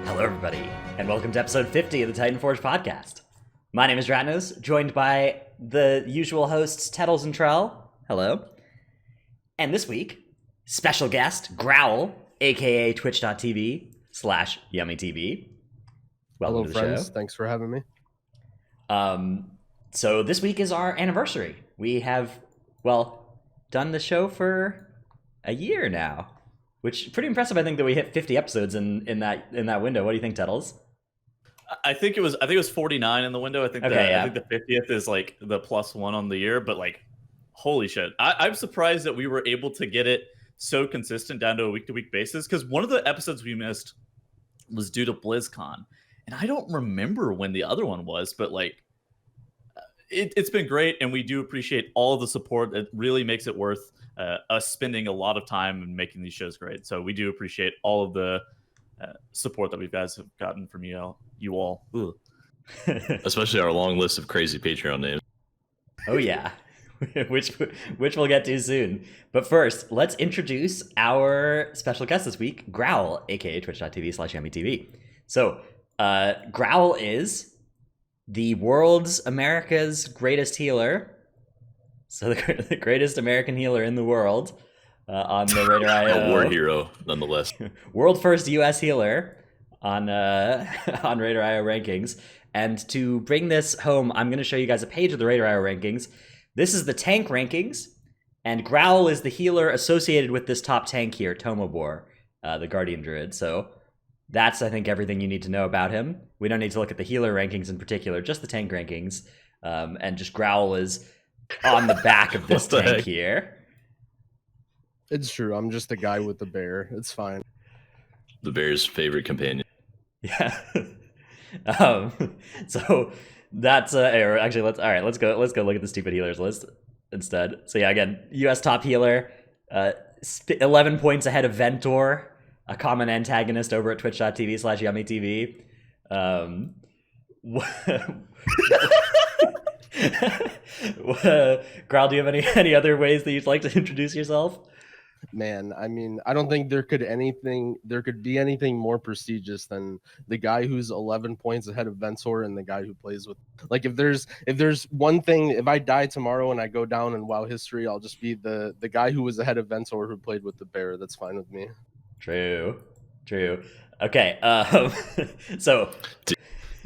Hello, everybody, and welcome to episode 50 of the Titanforge podcast. My name is Ratnos, joined by the usual hosts, Tettles and Trell. Hello. And this week, special guest, Growl, aka twitch.tv/yummytv. Welcome to the friends. show. Thanks for having me. So this week is our anniversary. We have, done the show for a year now, which is pretty impressive. I think that we hit 50 episodes in that window. What do you think, Tettles? I think it was 49 in the window. I think I think the 50th is like the +1 on the year, but like, holy shit. I'm surprised that we were able to get it so consistent down to a week-to-week basis, because one of the episodes we missed was due to BlizzCon, and I don't remember when the other one was, but like, it's been great, and we do appreciate all of the support. It really makes it worth us spending a lot of time and making these shows great. So we do appreciate all of the support that we guys have gotten from you all. Especially our long list of crazy Patreon names. Oh yeah, which we'll get to soon. But first, let's introduce our special guest this week, Growl, aka twitch.tv/yummytv. So, Growl is the world's America's greatest healer. So the greatest American healer in the world on the RaiderIO. A war hero, nonetheless. World first US healer on RaiderIO rankings. And to bring this home, I'm going to show you guys a page of the RaiderIO rankings. This is the tank rankings, and Growl is the healer associated with this top tank here, Tomobor, the Guardian Druid. So that's, I think, everything you need to know about him. We don't need to look at the healer rankings in particular, just the tank rankings. And just Growl is on the back of this tank here. It's true. I'm just a guy with the bear. It's fine. The bear's favorite companion. Yeah. So that's actually let's go look at the stupid healers list instead. So yeah, again, US top healer, 11 points ahead of Ventor, a common antagonist over at twitch.tv/yummytv. Growl, do you have any other ways that you'd like to introduce yourself? Man, I mean, I don't think there could be anything more prestigious than the guy who's 11 points ahead of Ventor and the guy who plays with. Like, if there's one thing, if I die tomorrow and I go down in WoW history, I'll just be the guy who was ahead of Ventor who played with the bear. That's fine with me. True. Okay. So.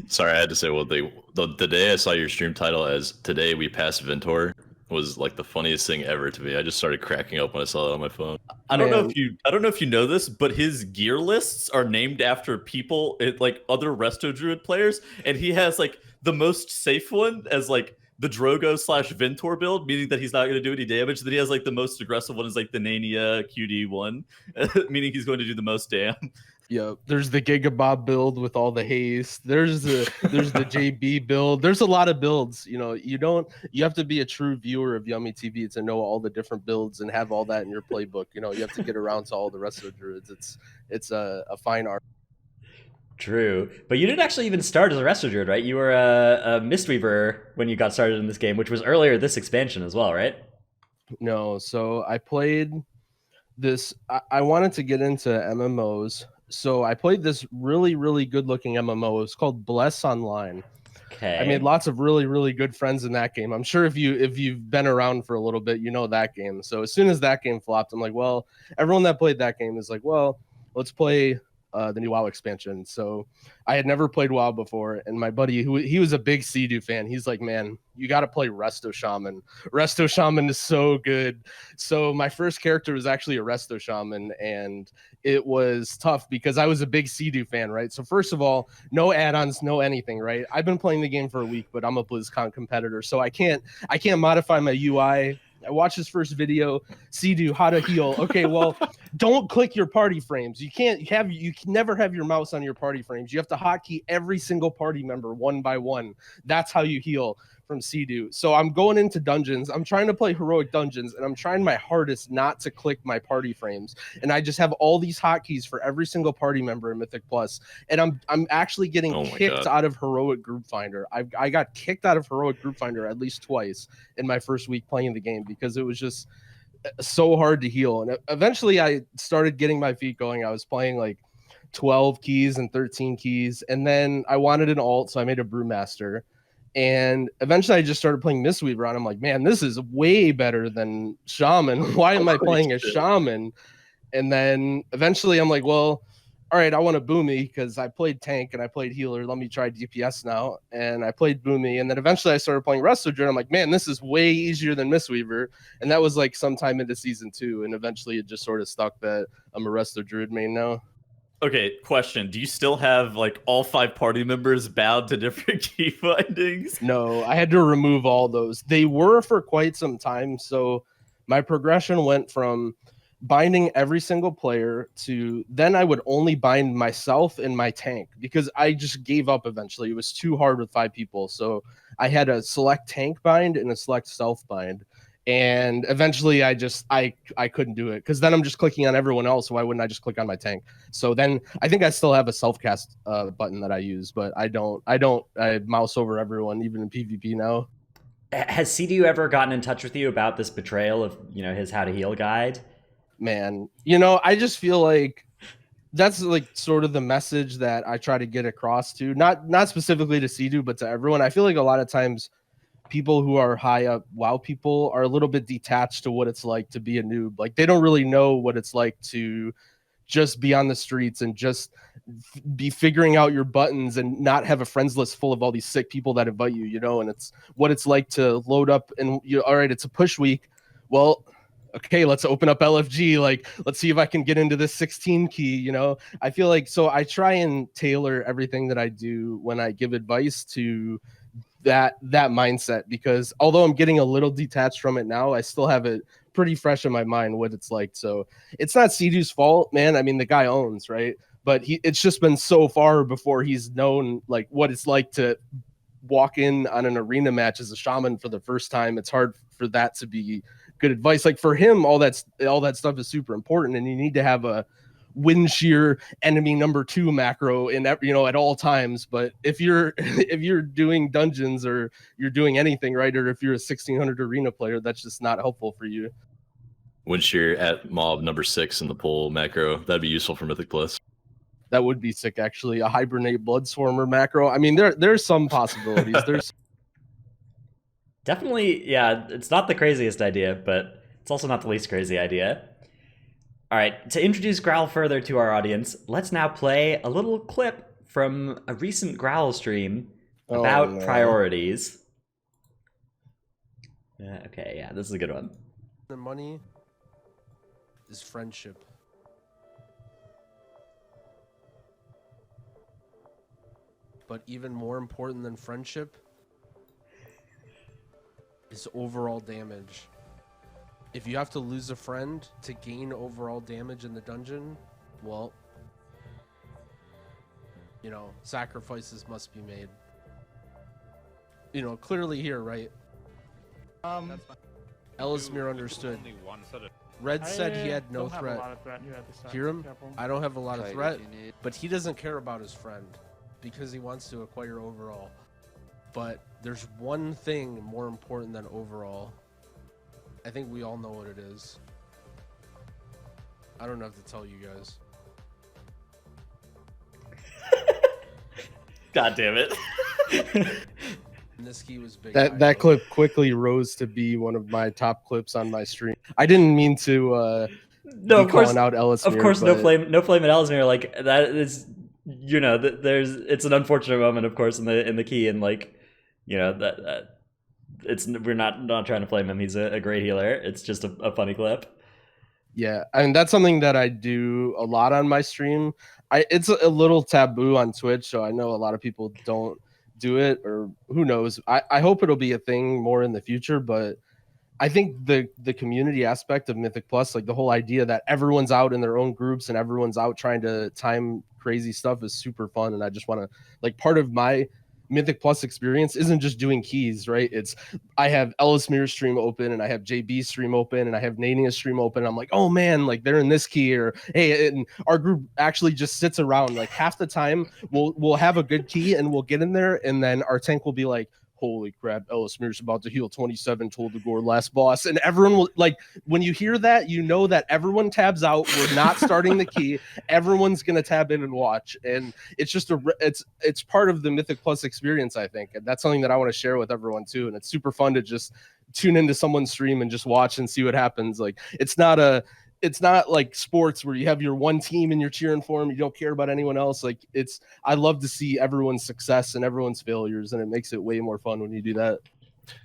Sorry, I had to say, the day I saw your stream title as "Today We Passed Ventor" was like the funniest thing ever to me. I just started cracking up when I saw it on my phone. I don't know if you know this, but his gear lists are named after people, like other Resto Druid players, and he has like the most safe one as like the Drogo/Ventor build, meaning that he's not going to do any damage. Then he has like the most aggressive one is like the Nania QD one, meaning he's going to do the most damn. Yeah, there's the Gigabob build with all the haste. There's the JB build. There's a lot of builds. You know, you have to be a true viewer of Yummy TV to know all the different builds and have all that in your playbook. You know, you have to get around to all the rest of the druids. It's a fine art. True, but you didn't actually even start as a Resto Druid, right? You were a Mistweaver when you got started in this game, which was earlier this expansion as well, right? No, so I played this. I wanted to get into MMOs. So I played this really, really good-looking MMO. It's called Bless Online. Okay. I made lots of really, really good friends in that game. I'm sure if you've been around for a little bit, you know that game. So as soon as that game flopped, I'm like, well, everyone that played that game is like, well, let's play the new WoW expansion. So I had never played WoW before, and my buddy, he was a big Sea-Doo fan, he's like, man, you got to play Resto Shaman. Resto Shaman is so good. So my first character was actually a Resto Shaman, and it was tough because I was a big Sea-Doo fan, right? So first of all, no add-ons, no anything, right? I've been playing the game for a week, but I'm a BlizzCon competitor, so I can't modify my UI. I watched his first video, Sea-Doo, how to heal. Okay, well, don't click your party frames. You can never have your mouse on your party frames. You have to hotkey every single party member one by one. That's how you heal from Sea-Doo. So I'm going into dungeons. I'm trying to play heroic dungeons, and I'm trying my hardest not to click my party frames. And I just have all these hotkeys for every single party member in Mythic Plus. And I'm actually getting kicked out of heroic group finder. I got kicked out of heroic group finder at least twice in my first week playing the game because it was just so hard to heal. And eventually I started getting my feet going. I was playing like 12 keys and 13 keys. And then I wanted an alt, so I made a Brewmaster. And eventually I just started playing Mistweaver, and I'm like, man, this is way better than Shaman. Why am I playing a Shaman? And then eventually I'm like, well, all right, I want a Boomy because I played tank and I played healer. Let me try DPS now. And I played Boomy. And then eventually I started playing Resto Druid. I'm like, man, this is way easier than Mistweaver. And that was like sometime into season 2. And eventually it just sort of stuck that I'm a Resto Druid main now. Okay, question. Do you still have like all 5 party members bound to different key findings? No, I had to remove all those. They were for quite some time. So my progression went from binding every single player to then I would only bind myself and my tank because I just gave up eventually. It was too hard with 5 people. So I had a select tank bind and a select self bind. And eventually I couldn't do it because then I'm just clicking on everyone else. Why wouldn't I just click on my tank? So then I think I still have a self cast button that I use, but I mouse over everyone even in PvP now. Has CDU ever gotten in touch with you about this betrayal of, his how to heal guide? Man, I just feel like that's like sort of the message that I try to get across to not specifically to CDU, but to everyone. I feel like a lot of times people who are high up WoW people are a little bit detached to what it's like to be a noob. Like they don't really know what it's like to just be on the streets and just be figuring out your buttons and not have a friends list full of all these sick people that invite you, and it's what it's like to load up and all right, it's a push week. Well, okay, let's open up LFG. Like, let's see if I can get into this 16 key, I feel like, so I try and tailor everything that I do when I give advice to that mindset, because although I'm getting a little detached from it now, I still have it pretty fresh in my mind what it's like. So it's not CDU's fault, man. I mean, the guy owns, right? But it's just been so far before he's known like what it's like to walk in on an arena match as a shaman for the first time. It's hard for that to be good advice. Like for him, all that stuff is super important, and you need to have a wind shear enemy number 2 macro in at all times. But if you're doing dungeons or you're doing anything, right, or if you're a 1600 arena player, that's just not helpful for you. Wind shear at mob number 6 in the pool macro, that'd be useful for Mythic Plus. That would be sick, actually. A hibernate bloodswarmer macro. I mean, there's some possibilities. There's definitely, yeah. It's not the craziest idea, but it's also not the least crazy idea. All right, to introduce Growl further to our audience, let's now play a little clip from a recent Growl stream about priorities. Okay, yeah, this is a good one. The money is friendship. But even more important than friendship is overall damage. If you have to lose a friend to gain overall damage in the dungeon, well, sacrifices must be made. Clearly here, right? Ellismere understood. Red said he had no threat. Hiram, I don't have a lot of threat, but he doesn't care about his friend because he wants to acquire overall. But there's one thing more important than overall. I think we all know what it is. I don't have to tell you guys. God damn it. This key was big. That clip quickly rose to be one of my top clips on my stream. I didn't mean to no, of course, out Ellismere, of course, but... no flame at Ellismere. Like that is, it's an unfortunate moment, of course, in the key, and like, that we're not trying to flame him. He's a great healer. It's just a funny clip. Yeah, I mean, that's something that I do a lot on my stream. It's a little taboo on Twitch, so I know a lot of people don't do it, or who knows. I hope it'll be a thing more in the future, but I think the community aspect of Mythic Plus, like the whole idea that everyone's out in their own groups and everyone's out trying to time crazy stuff is super fun. And I just want to, like, part of my Mythic Plus experience isn't just doing keys, right? It's I have Ellismere's stream open, and I have JB's stream open, and I have Nania's stream open. And I'm like, oh man, like they're in this key, or hey, and our group actually just sits around. Like half the time we'll have a good key and we'll get in there, and then our tank will be like, holy crap, Ellismir's about to heal 27, told the Gore last boss. And everyone will, like, when you hear that, you know that everyone tabs out. We're not starting the key. Everyone's going to tab in and watch. And it's just it's part of the Mythic Plus experience, I think. And that's something that I want to share with everyone too. And it's super fun to just tune into someone's stream and just watch and see what happens. Like, it's not like sports where you have your one team and you're cheering for them. You don't care about anyone else. Like, I love to see everyone's success and everyone's failures, and it makes it way more fun when you do that.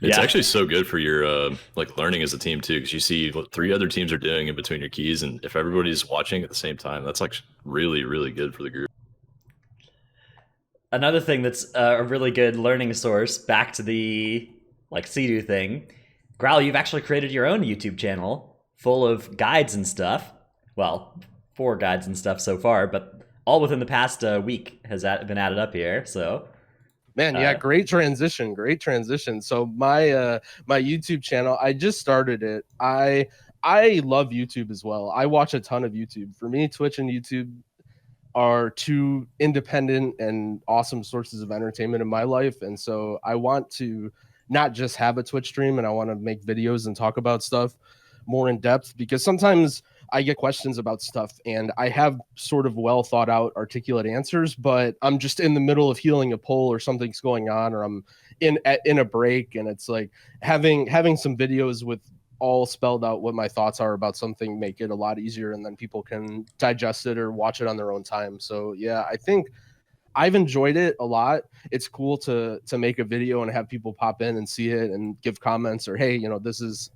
It's actually so good for your like learning as a team too, because you see what 3 other teams are doing in between your keys, and if everybody's watching at the same time, that's like really, really good for the group. Another thing that's a really good learning source, back to the like Sea-Doo thing, Growl, you've actually created your own YouTube channel full of guides and stuff. Well, 4 guides and stuff so far, but all within the past week has been added up here. So, man, yeah, great transition. So my my YouTube channel, I just started it. I love YouTube as well. I watch a ton of YouTube. For me, Twitch and YouTube are 2 independent and awesome sources of entertainment in my life, and so I want to not just have a Twitch stream, and I want to make videos and talk about stuff more in depth, because sometimes I get questions about stuff and I have sort of well thought out, articulate answers, but I'm just in the middle of healing a pull or something's going on, or I'm in a break, and it's like having some videos with all spelled out what my thoughts are about something make it a lot easier, and then people can digest it or watch it on their own time. So yeah, I think I've enjoyed it a lot. It's cool to make a video and have people pop in and see it and give comments, or hey, you know, this is,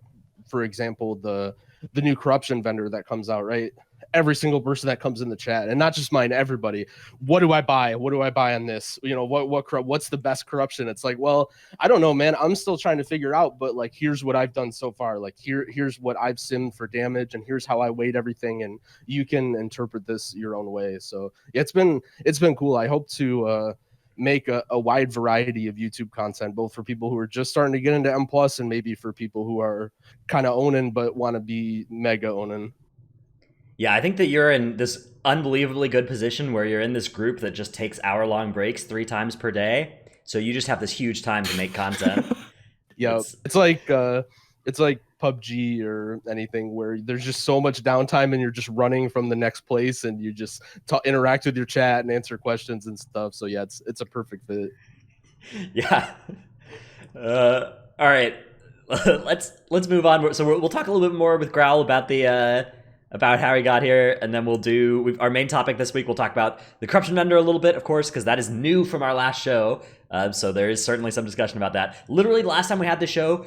for example, the new corruption vendor that comes out, right? Every single person that comes in the chat, and not just mine, everybody, what do I buy? What do I buy on this? You know, what's the best corruption? It's like, well, I don't know, man. I'm still trying to figure out, but like, here's what I've done so far. Like, here's what I've simmed for damage, and here's how I weighed everything, and you can interpret this your own way. So yeah, it's been cool. I hope to make a wide variety of YouTube content, both for people who are just starting to get into M+, and maybe for people who are kind of owning but want to be mega owning. Yeah, I think that you're in this unbelievably good position where you're in this group that just takes hour-long breaks 3 times per day. So you just have this huge time to make content. Yeah, it's like PUBG or anything where there's just so much downtime and you're just running from the next place, and you just interact with your chat and answer questions and stuff. So yeah, it's a perfect fit. Yeah. All right. Let's move on. So we'll talk a little bit more with Growl about about how he got here, and then we'll do our main topic this week. We'll talk about the corruption vendor a little bit, of course, because that is new from our last show. So there is certainly some discussion about that. Literally, the last time we had the show,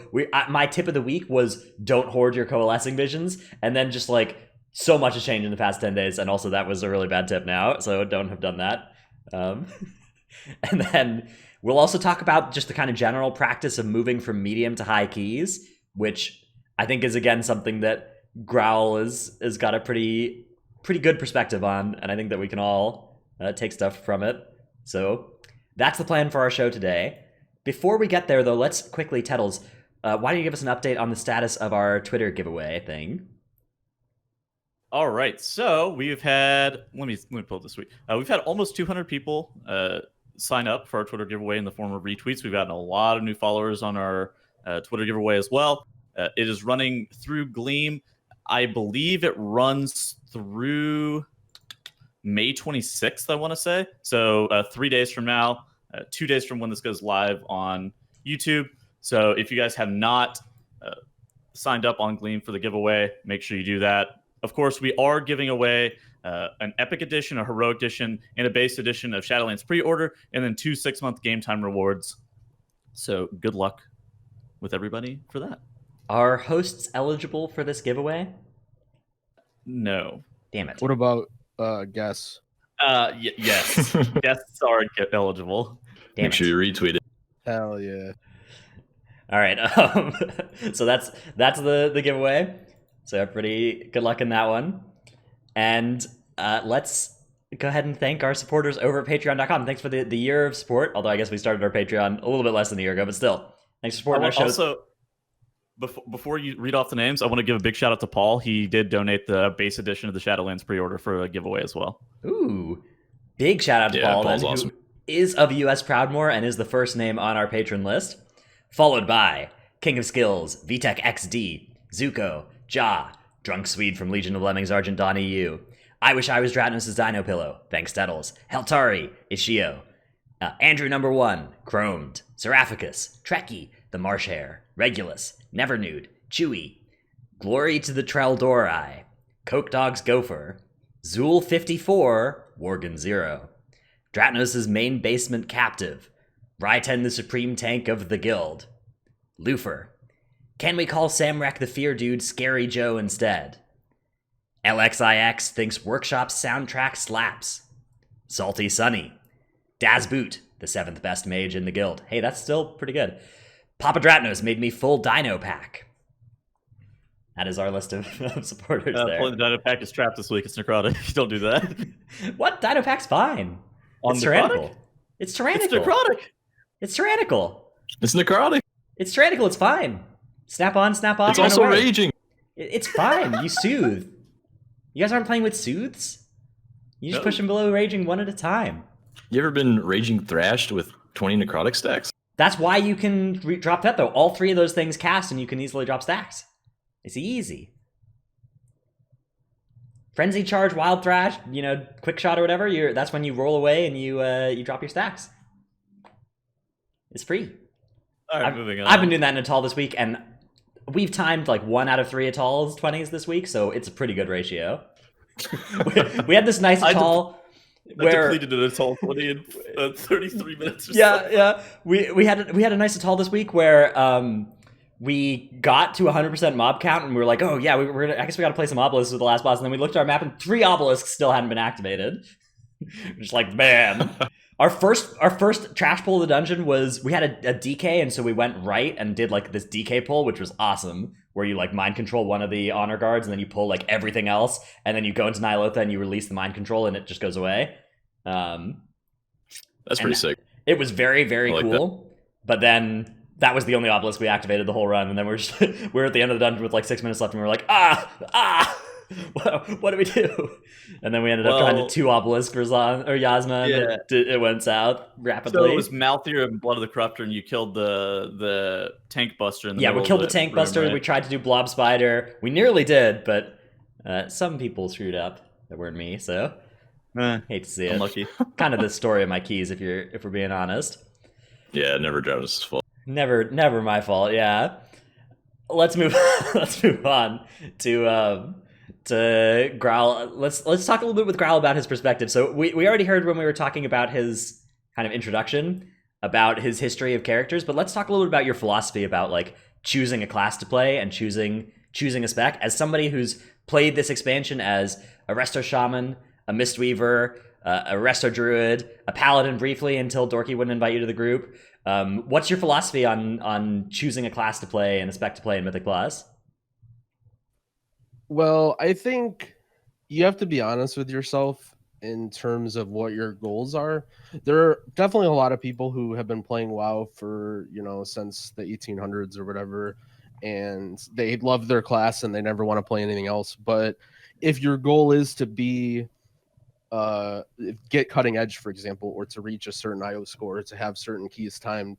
my tip of the week was don't hoard your coalescing visions, and then just like so much has changed in the past 10 days, and also that was a really bad tip now, so don't have done that. And then we'll also talk about just the kind of general practice of moving from medium to high keys, which I think is, again, something that Growl has got a pretty good perspective on, and I think that we can all take stuff from it. So that's the plan for our show today. Before we get there, though, let's quickly, Tettles, why don't you give us an update on the status of our Twitter giveaway thing? All right, so we've had, let me pull up this week. We've had almost 200 people sign up for our Twitter giveaway in the form of retweets. We've gotten a lot of new followers on our Twitter giveaway as well. It is running through Gleam. I believe it runs through May 26th, I want to say. So 3 days from now, 2 days from when this goes live on YouTube. So if you guys have not signed up on Gleam for the giveaway, make sure you do that. Of course, we are giving away an Epic Edition, a Heroic Edition, and a Base Edition of Shadowlands pre-order, and then 2 6-month game time rewards. So good luck with everybody for that. Are hosts eligible for this giveaway? No. Damn it. What about guests? Yes. Guests are eligible. Damn Make sure you retweet it. Hell yeah. All right. So that's the giveaway. So everybody, good luck in that one. And let's go ahead and thank our supporters over at patreon.com. Thanks for the year of support. Although I guess we started our Patreon a little bit less than a year ago, but still. Thanks for supporting our shows. Also, before you read off the names, I want to give a big shout out to Paul. He did donate the base edition of the Shadowlands pre-order for a giveaway as well. Ooh, big shout out to Paul, then, awesome. who is of US Proudmoore and is the first name on our patron list. followed by King of Skills, VTech XD, Zuko, Ja, Drunk Swede from Legion of Lemmings, Argent Dawn EU, I Wish I Was Dratnos' Dino Pillow, thanks Dettles, Heltari, Ishio, Andrew Number 1, Chromed, Seraphicus, Trekkie, The Marsh Hare, Regulus, Never Nude, Chewy, Glory to the Treldori, Coke Dog's Gopher, Zool54, Worgen 0, Dratnos' Main Basement Captive, Ryten the Supreme Tank of the Guild, Lufer, Can We Call Samrak the Fear Dude Scary Joe instead? LXIX thinks Workshop's soundtrack slaps. Salty Sunny, Daz Boot, the 7th best mage in the guild. Hey, that's still pretty good. Papa Dratnos made me full Dino Pack. That is our list of supporters there. Pulling the Dino Pack is trapped this week. It's necrotic. Don't do that. What? Dino Pack's fine. On it's necrotic? tyrannical. It's tyrannical. It's necrotic. It's tyrannical. It's necrotic. It's tyrannical. It's fine. Snap on, snap off. It's also raging. It's fine. You soothe. You guys aren't playing with soothes? You just push them below raging one at a time. You ever been raging thrashed with 20 necrotic stacks? That's why you can drop that, though. All 3 of those things cast, and you can easily drop stacks. It's easy. Frenzy Charge, Wild Thrash, Quick Shot or whatever, that's when you roll away and you drop your stacks. It's free. All right, moving on. I've been doing that in Atal this week, and we've timed like 1 out of 3 Atals 20s this week, so it's a pretty good ratio. we had this nice Atal where I depleted an Atal 20 in 33 minutes or so. Yeah. We had a nice Atal this week where we got to 100% mob count, and we were like, oh yeah, I guess we got to play some obelisks with the last boss, and then we looked at our map, and 3 obelisks still hadn't been activated. Just like, man. Our first trash pull of the dungeon was, we had a DK, and so we went right and did like this DK pull, which was awesome, where you like mind control one of the honor guards, and then you pull like everything else, and then you go into Nihilotha and you release the mind control, and it just goes away. That's pretty sick. It was very, very cool. But then that was the only obelisk we activated the whole run, and then we're at the end of the dungeon with like 6 minutes left, and we were like, what do we do? And then we ended up trying to 2 obelisk for Yasma, and it went south rapidly. So it was Malthier and Blood of the Corruptor, and you killed the Tank Buster in the middle we killed of the Tank room, Buster. right? We tried to do Blob Spider. We nearly did, but some people screwed up. That weren't me, so hate to see it. Unlucky. Kind of the story of my keys, if we're being honest. Yeah, never Dratnos' fault. Never my fault. Yeah. Let's move on to Growl. Let's talk a little bit with Growl about his perspective. So we already heard when we were talking about his kind of introduction about his history of characters, but let's talk a little bit about your philosophy about like choosing a class to play and choosing a spec. As somebody who's played this expansion as a Resto Shaman, a Mistweaver, a Resto Druid, a Paladin briefly until Dorky wouldn't invite you to the group. What's your philosophy on choosing a class to play and a spec to play in Mythic Plus? Well, I think you have to be honest with yourself in terms of what your goals are. There are definitely a lot of people who have been playing WoW for, since the 1800s or whatever, and they love their class and they never want to play anything else. But if your goal is to be get cutting edge, for example, or to reach a certain IO score, to have certain keys timed,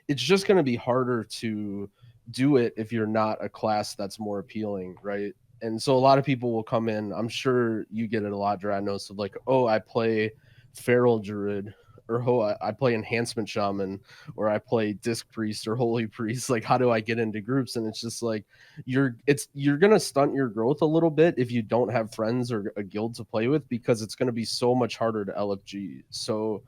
it's just going to be harder to do it if you're not a class that's more appealing, right? And so a lot of people will come in, I'm sure you get it a lot, Dratnos, of like, oh, I play Feral Druid, or oh, I play Enhancement Shaman, or I play Disc Priest or Holy Priest. Like, how do I get into groups? And it's just like, you're going to stunt your growth a little bit if you don't have friends or a guild to play with, because it's going to be so much harder to LFG. So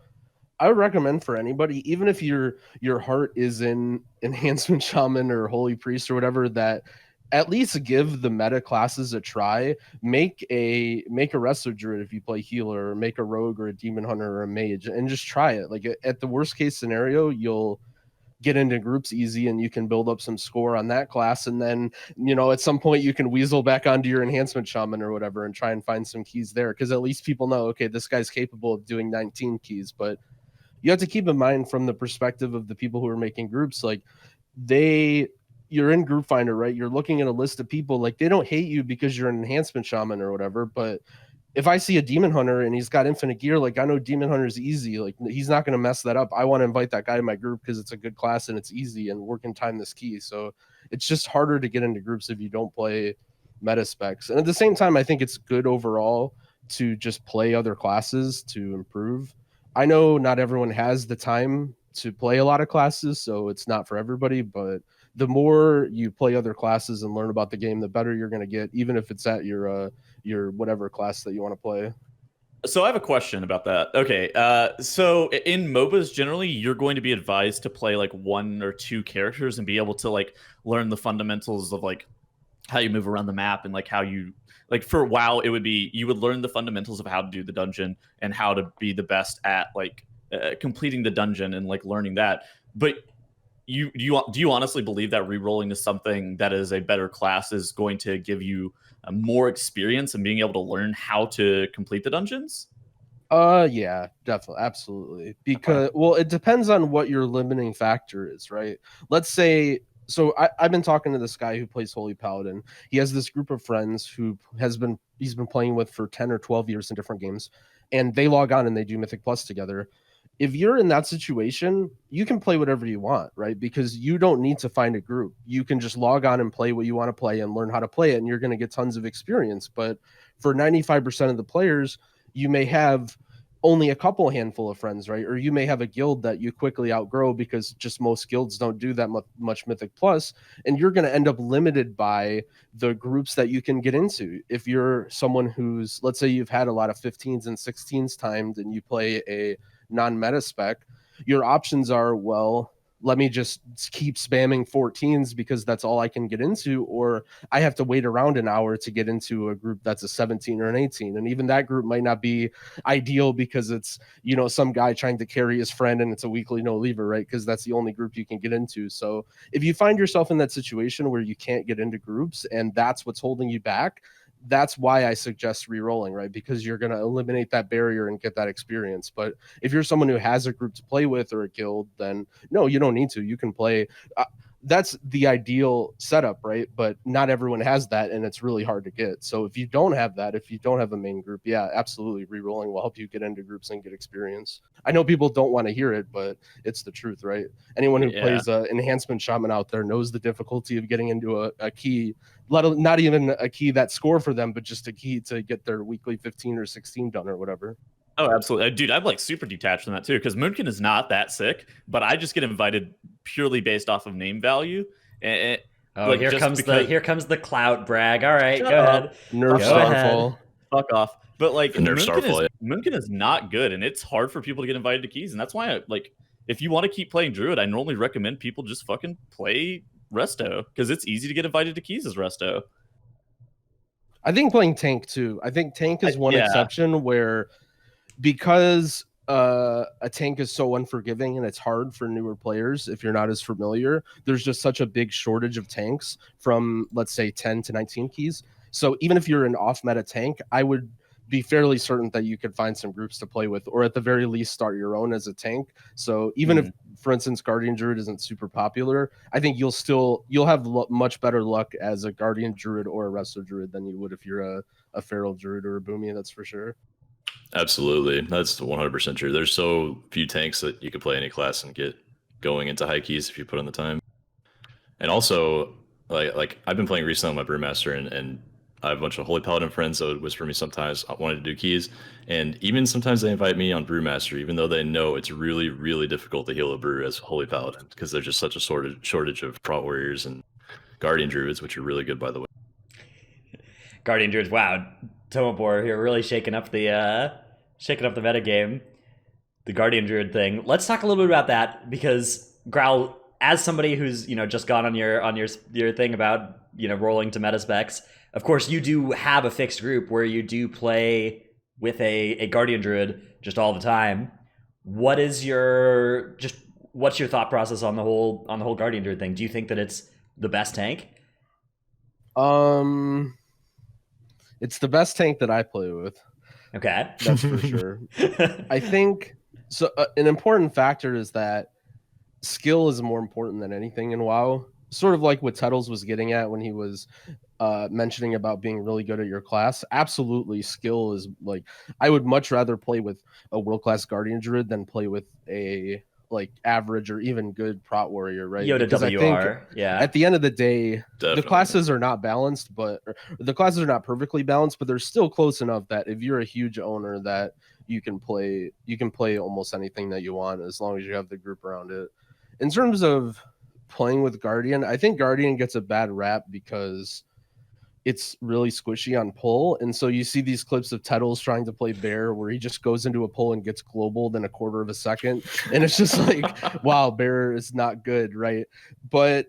I would recommend for anybody, even if your heart is in Enhancement Shaman or Holy Priest or whatever, that at least give the meta classes a try. Make a Resto Druid if you play healer, or make a rogue or a demon hunter or a mage, and just try it. Like, at the worst case scenario, you'll get into groups easy and you can build up some score on that class, and then at some point you can weasel back onto your Enhancement Shaman or whatever and try and find some keys there, because at least people know, okay, this guy's capable of doing 19 keys. But you have to keep in mind, from the perspective of the people who are making groups, like, you're in Group Finder, right? You're looking at a list of people, like, they don't hate you because you're an Enhancement Shaman or whatever, but if I see a Demon Hunter and he's got infinite gear, like I know Demon Hunter's easy. Like he's not going to mess that up. I want to invite that guy to my group because it's a good class and it's easy and we're can time this key. So it's just harder to get into groups if you don't play meta specs. And at the same time, I think it's good overall to just play other classes to improve. I know not everyone has the time to play a lot of classes, so it's not for everybody, but the more you play other classes and learn about the game, the better you're going to get, even if it's at your whatever class that you want to play. So I have a question about that. Okay, so in MOBAs, generally, you're going to be advised to play like 1 or 2 characters and be able to like learn the fundamentals of like how you move around the map and like how you like for WoW, it would be you would learn the fundamentals of how to do the dungeon and how to be the best at like completing the dungeon and like learning that. But do you honestly believe that re-rolling to something that is a better class is going to give you more experience and being able to learn how to complete the dungeons? Yeah, definitely, absolutely. Because well, it depends on what your limiting factor is, right? Let's say. So I've been talking to this guy who plays Holy Paladin. He has this group of friends who he's been playing with for 10 or 12 years in different games, and they log on and they do Mythic Plus together. If you're in that situation, you can play whatever you want, right? Because you don't need to find a group. You can just log on and play what you want to play and learn how to play it, and you're going to get tons of experience. But for 95% of the players, you may have only a handful of friends, right? Or you may have a guild that you quickly outgrow because just most guilds don't do that much Mythic Plus, and you're going to end up limited by the groups that you can get into. If you're someone who's, let's say you've had a lot of 15s and 16s timed and you play a non-meta spec, your options are, well, let me just keep spamming 14s because that's all I can get into, or I have to wait around an hour to get into a group that's a 17 or an 18. And even that group might not be ideal because it's, you know, some guy trying to carry his friend and it's a weekly no leaver, right? Because that's the only group you can get into. So if you find yourself in that situation where you can't get into groups and that's what's holding you back, that's why I suggest re-rolling, right? Because you're going to eliminate that barrier and get that experience. But if you're someone who has a group to play with or a guild, then no, you don't need to. You can play. That's the ideal setup, right? But not everyone has that, and it's really hard to get. So if you don't have that, if you don't have a main group, yeah, absolutely, re-rolling will help you get into groups and get experience. I know people don't want to hear it, but it's the truth, right? Anyone who plays Enhancement Shaman out there knows the difficulty of getting into a key, not even a key that score for them, but just a key to get their weekly 15 or 16 done or whatever. Oh, absolutely. Dude, I'm like super detached from that too, because Moonkin is not that sick, but I just get invited purely based off of name value. And like, here comes the clout brag. All right, go ahead. Nerf Starfall. Fuck off. But like Moonkin is not good, and it's hard for people to get invited to keys, and that's why if you want to keep playing Druid, I normally recommend people just fucking play Resto, because it's easy to get invited to keys as Resto. I think playing Tank too. I think Tank is one exception where, because a tank is so unforgiving and it's hard for newer players if you're not as familiar, there's just such a big shortage of tanks from, let's say, 10 to 19 keys. So even if you're an off-meta tank, I would be fairly certain that you could find some groups to play with, or at the very least start your own as a tank. So even if, for instance, Guardian Druid isn't super popular, I think you'll have much better luck as a Guardian Druid or a Resto Druid than you would if you're a Feral Druid or a Boomy, that's for sure. Absolutely. That's 100% true. There's so few tanks that you could play any class and get going into high keys if you put in the time. And also, like I've been playing recently on my Brewmaster, and I have a bunch of Holy Paladin friends that would whisper me sometimes I wanted to do keys. And even sometimes they invite me on Brewmaster, even though they know it's really, really difficult to heal a brew as Holy Paladin, because there's just such a shortage of Prot Warriors and Guardian Druids, which are really good, by the way. Guardian Druids, wow. Tomobor here really shaking up the meta game, the Guardian Druid thing. Let's talk a little bit about that, because Growl, as somebody who's just gone on your thing about rolling to meta specs, of course you do have a fixed group where you do play with a Guardian Druid just all the time. What's your thought process on the whole Guardian Druid thing? Do you think that it's the best tank? It's the best tank that I play with. Okay. That's for sure. I think so. An important factor is that skill is more important than anything in WoW. sort of like what Tettles was getting at when he was mentioning about being really good at your class. Absolutely, skill is like, I would much rather play with a world-class Guardian Druid than play with a like average or even good Prot Warrior, right? Yoda Because WR, I think yeah. at the end of the day, Definitely. the classes are not balanced, but the classes are not perfectly balanced, but they're still close enough that if you're a huge owner, that you can play almost anything that you want as long as you have the group around it. In terms of playing with Guardian, I think Guardian gets a bad rap because it's really squishy on pull. And so you see these clips of Tettles trying to play Bear where he just goes into a pull and gets globaled in a quarter of a second. And it's just like, wow, Bear is not good, right? But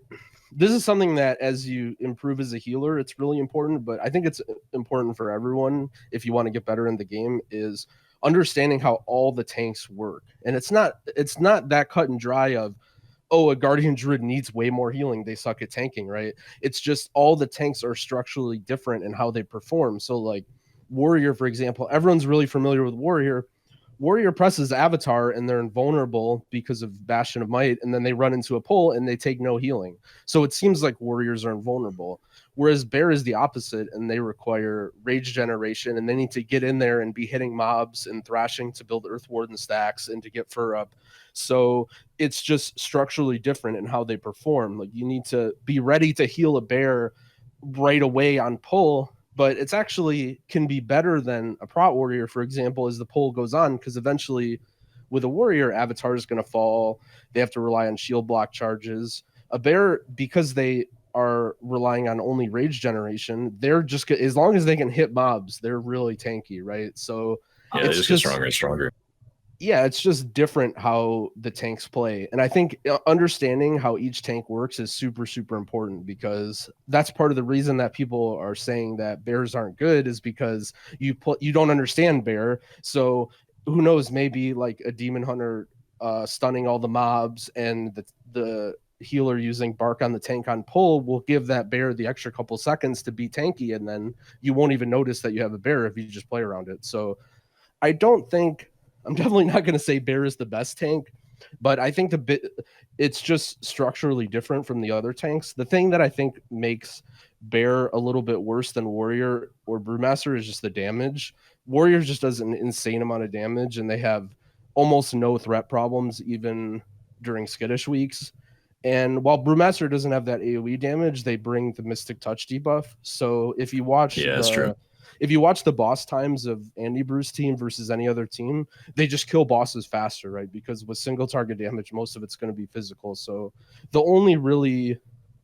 this is something that as you improve as a healer, it's really important. But I think it's important for everyone, if you want to get better in the game, is understanding how all the tanks work. And it's not that cut and dry of, oh, a Guardian Druid needs way more healing, they suck at tanking, right? It's just all the tanks are structurally different in how they perform. So like Warrior, for example, everyone's really familiar with Warrior. Warrior presses Avatar and they're invulnerable because of Bastion of Might, and then they run into a pull and they take no healing. So it seems like Warriors are invulnerable. Whereas Bear is the opposite, and they require rage generation, and they need to get in there and be hitting mobs and thrashing to build Earth Warden stacks and to get fur up. So it's just structurally different in how they perform. Like you need to be ready to heal a Bear right away on pull, but it's actually can be better than a Prot Warrior, for example, as the pull goes on, because eventually with a Warrior, Avatar is going to fall. They have to rely on shield block charges. A Bear, because they are relying on only rage generation, they're just, as long as they can hit mobs, they're really tanky, right? So yeah, they just get stronger and stronger. Yeah, it's just different how the tanks play. And I think understanding how each tank works is super, super important, because that's part of the reason that people are saying that Bears aren't good, is because you don't understand Bear. So who knows, maybe like a Demon Hunter stunning all the mobs and the healer using Bark on the tank on pull will give that Bear the extra couple seconds to be tanky, and then you won't even notice that you have a Bear if you just play around it. So I'm definitely not going to say Bear is the best tank, but I think it's just structurally different from the other tanks. The thing that I think makes Bear a little bit worse than Warrior or Brewmaster is just the damage. Warrior just does an insane amount of damage, and they have almost no threat problems even during skittish weeks. And while Brewmaster doesn't have that AoE damage, they bring the Mystic Touch debuff. So if you watch that's true. If you watch the boss times of Andy Brew's team versus any other team, they just kill bosses faster, right? Because with single target damage, most of it's going to be physical. So the only really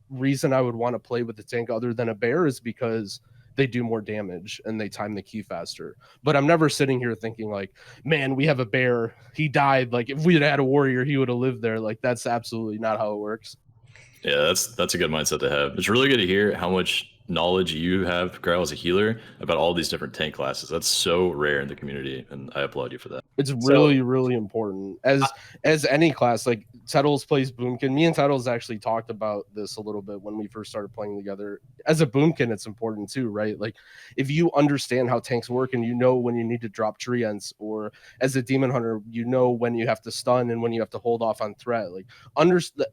reason I would want to play with the tank other than a Bear is because they do more damage and they time the key faster. But I'm never sitting here thinking like, man, we have a Bear, he died. Like if we had a Warrior, he would have lived there. Like that's absolutely not how it works. Yeah, that's a good mindset to have. It's really good to hear how much knowledge you have, Growl, as a healer, about all these different tank classes. That's so rare in the community, and I applaud you for that. It's really important as any class. Like Tettles plays Boomkin. Me and Tettles actually talked about this a little bit when we first started playing together. As a Boomkin, it's important too, right? Like if you understand how tanks work and you know when you need to drop Treants, or as a Demon Hunter, you know when you have to stun and when you have to hold off on threat. Like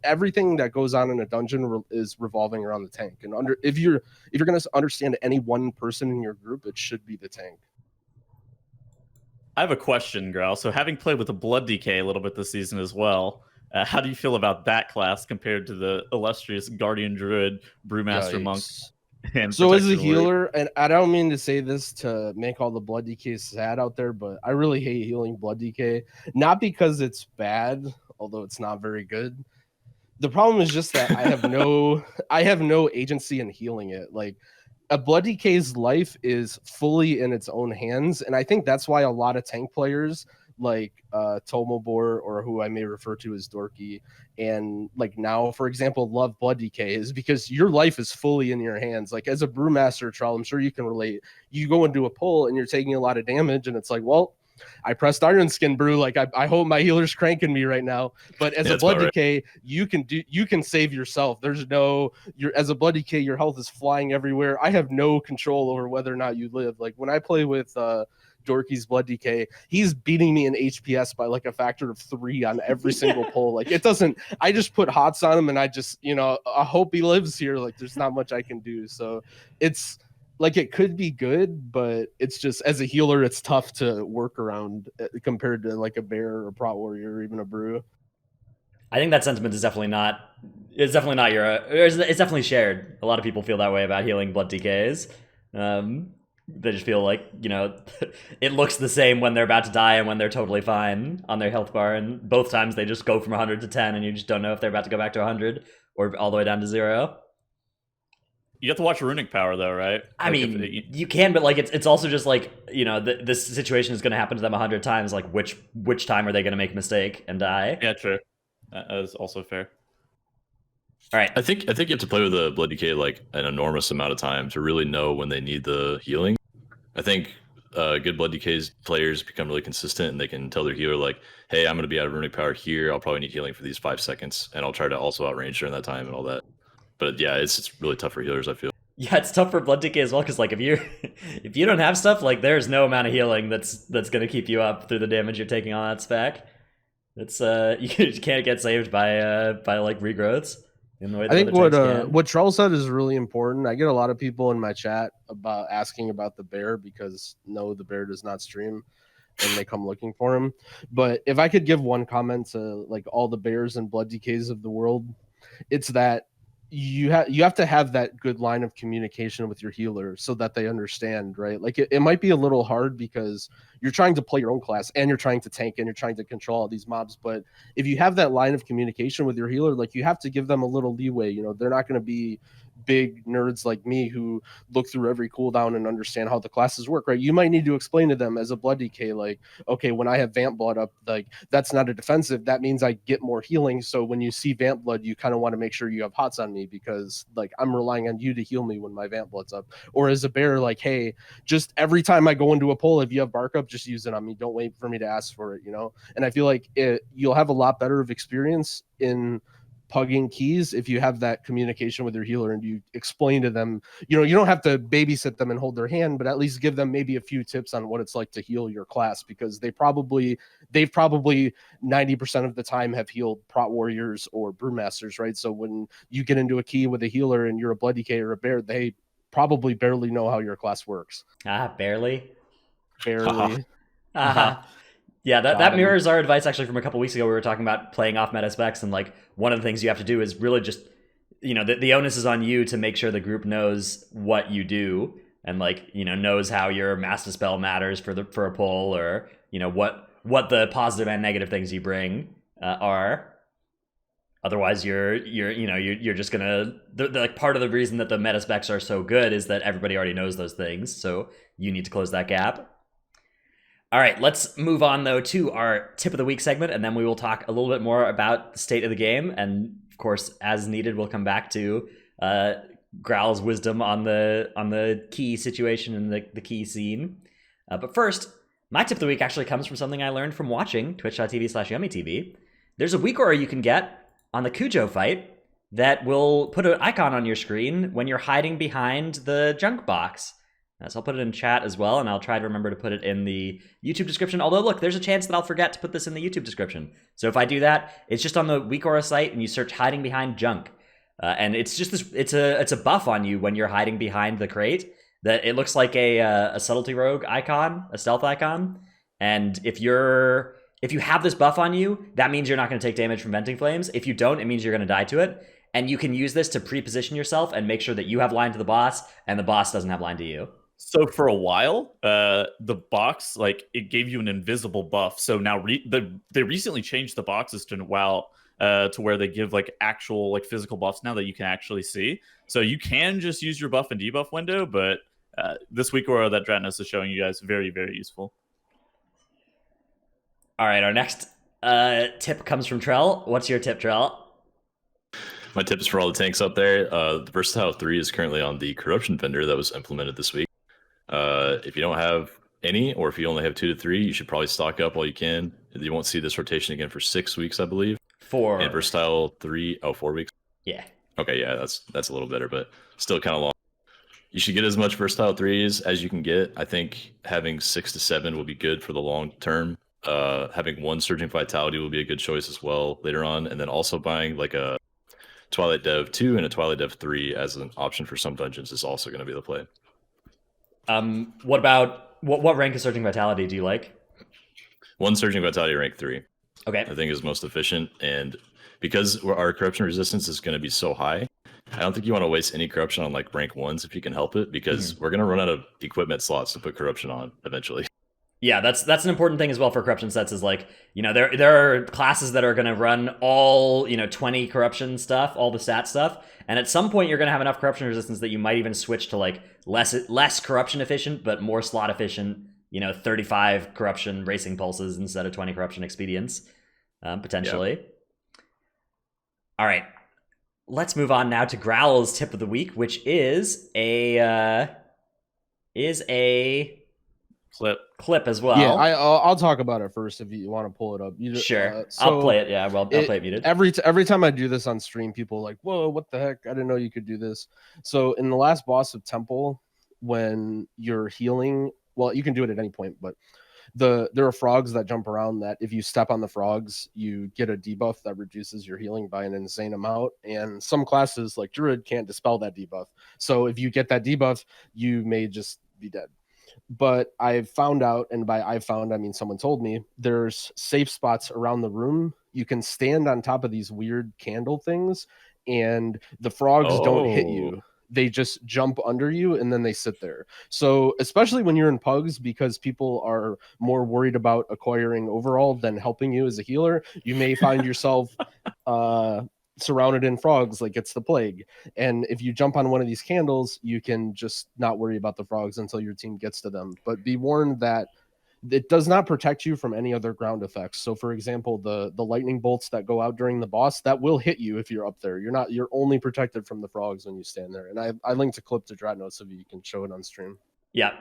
everything that goes on in a dungeon is revolving around the tank. And if you're going to understand any one person in your group, it should be the tank. I have a question, Growl. So having played with the Blood DK a little bit this season as well, how do you feel about that class compared to the illustrious Guardian Druid, Brewmaster Monk? And so as a healer, and I don't mean to say this to make all the Blood DK sad out there, but I really hate healing Blood DK. Not because it's bad, although it's not very good. The problem is just that I have no agency in healing it. Like a Blood DK's life is fully in its own hands, and I think that's why a lot of tank players like Tomobor, or who I may refer to as Dorky, and like now, for example, love Blood DK, is because your life is fully in your hands. Like as a Brewmaster, Trell, I'm sure you can relate. You go into a pull and you're taking a lot of damage, and it's like, well, I pressed Iron Skin Brew. Like I hope my healer's cranking me right now. But as a Blood DK, you can save yourself. As a Blood DK, your health is flying everywhere. I have no control over whether or not you live. Like when I play with Dorky's Blood DK, he's beating me in HPS by like a factor of 3 on every single pull. Like it doesn't, I just put hots on him and I just, you know, I hope he lives here. Like there's not much I can do. So it's like, it could be good, but it's just, as a healer, it's tough to work around compared to like a bear or a prot warrior or even a brew. I think that sentiment is definitely not. It's definitely not your. It's definitely shared. A lot of people feel that way about healing blood DKs. They just feel like, you know, it looks the same when they're about to die and when they're totally fine on their health bar, and both times they just go from 100 to 10, and you just don't know if they're about to go back to 100 or all the way down to 0. You have to watch runic power though, right? I mean, you can, but like it's also just like, you know, this situation is going to happen to them 100 times. Like which time are they going to make a mistake and die? Yeah, true. That is also fair. All right. I think you have to play with the Blood DK like an enormous amount of time to really know when they need the healing. I think good Blood DK's players become really consistent, and they can tell their healer like, hey, I'm going to be out of runic power here. I'll probably need healing for these 5 seconds, and I'll try to also outrange during that time and all that. But yeah, it's really tough for healers, I feel. Yeah, it's tough for Blood DK as well, because like if you don't have stuff, like there's no amount of healing that's going to keep you up through the damage you're taking on that spec. It's you can't get saved by like regrowths in the way that I think what Troll said is really important. I get a lot of people in my chat about asking about the bear, because no, the bear does not stream and they come looking for him. But if I could give one comment to like all the bears and blood DKs of the world, it's that you have to have that good line of communication with your healer so that they understand, right? Like it might be a little hard because you're trying to play your own class and you're trying to tank and you're trying to control all these mobs. But if you have that line of communication with your healer, like you have to give them a little leeway. You know, they're not going to be big nerds like me who look through every cooldown and understand how the classes work, right? You might need to explain to them as a blood DK, like, okay, when I have vamp blood up, like that's not a defensive, that means I get more healing. So when you see vamp blood, you kind of want to make sure you have hots on me, because like I'm relying on you to heal me when my vamp blood's up. Or as a bear, like, hey, just every time I go into a pull, if you have bark up, just use it on me. Don't wait for me to ask for it, you know? And I feel like you'll have a lot better of experience in pugging keys if you have that communication with your healer and you explain to them, you know, you don't have to babysit them and hold their hand, but at least give them maybe a few tips on what it's like to heal your class, because they've probably 90% of the time have healed prot warriors or brewmasters, right? So when you get into a key with a healer and you're a blood DK or a bear, they probably barely know how your class works. Barely. Yeah, that mirrors our advice actually from a couple weeks ago. We were talking about playing off meta specs, and like one of the things you have to do is really just, you know, the onus is on you to make sure the group knows what you do and like, you know, knows how your master spell matters for a pull, or you know what the positive and negative things you bring are. Otherwise, you're just gonna like part of the reason that the meta specs are so good is that everybody already knows those things, so you need to close that gap. All right, let's move on, though, to our tip of the week segment, and then we will talk a little bit more about the state of the game. And, of course, as needed, we'll come back to Growl's wisdom on the key situation and the key scene. But first, my tip of the week actually comes from something I learned from watching twitch.tv/YummyTV. There's a weak aura you can get on the Cujo fight that will put an icon on your screen when you're hiding behind the junk box. So I'll put it in chat as well, and I'll try to remember to put it in the YouTube description. Although, look, there's a chance that I'll forget to put this in the YouTube description. So if I do that, it's just on the Weak Aura site, and you search "hiding behind junk," and it's just this. It's a buff on you when you're hiding behind the crate. That it looks like a subtlety rogue icon, a stealth icon, and if you have this buff on you, that means you're not going to take damage from venting flames. If you don't, it means you're going to die to it. And you can use this to pre-position yourself and make sure that you have line to the boss, and the boss doesn't have line to you. So for a while, the box, like, it gave you an invisible buff. So now they recently changed the boxes to WoW to where they give like actual like physical buffs now that you can actually see. So you can just use your buff and debuff window, but this week or that Dratnos is showing you guys, very, very useful. All right, our next tip comes from Trell. What's your tip, Trell? My tip is for all the tanks up there. The Versatile 3 is currently on the Corruption Vendor that was implemented this week. If you don't have any, or if you only have 2 to 3, you should probably stock up while you can. You won't see this rotation again for 6 weeks, I believe. 4. And Versatile 3, 4 weeks. Yeah. Okay, yeah, that's a little better, but still kind of long. You should get as much versatile threes as you can get. I think having 6 to 7 will be good for the long term. Having 1 Surging Vitality will be a good choice as well later on. And then also buying like a Twilight Dev 2 and a Twilight Dev 3 as an option for some dungeons is also going to be the play. What about what rank of Surging Vitality do you like? 1 Surging Vitality rank 3. Okay. I think is most efficient, and because our corruption resistance is going to be so high, I don't think you want to waste any corruption on like rank 1s if you can help it, because we're going to run out of equipment slots to put corruption on eventually. Yeah, that's an important thing as well for corruption sets, is like, you know, there are classes that are going to run all, 20 corruption stuff, all the stat stuff, and at some point you're going to have enough corruption resistance that you might even switch to like less corruption efficient but more slot efficient, 35 corruption racing pulses instead of 20 corruption expedients, potentially. Yep. All right, let's move on now to Growl's tip of the week, which is a clip as well. Yeah, I'll talk about it first if you want to pull it up. Sure, I'll play it. Yeah, I'll play it muted. Every time I do this on stream, people are like, whoa, what the heck? I didn't know you could do this. So in the last boss of Temple, when you're healing, well, you can do it at any point, but there are frogs that jump around that if you step on the frogs, you get a debuff that reduces your healing by an insane amount. And some classes like Druid can't dispel that debuff. So if you get that debuff, you may just be dead. But I've found out, and by I found, I mean someone told me, there's safe spots around the room. You can stand on top of these weird candle things, and the frogs don't hit you. They just jump under you, and then they sit there. So especially when you're in pugs, because people are more worried about acquiring overall than helping you as a healer, you may find yourself surrounded in frogs like it's the plague. And if you jump on one of these candles, you can just not worry about the frogs until your team gets to them. But be warned that it does not protect you from any other ground effects. So for example, the lightning bolts that go out during the boss, that will hit you if you're up there. You're only protected from the frogs when you stand there. And I linked a clip to Dratno so you can show it on stream. Yeah.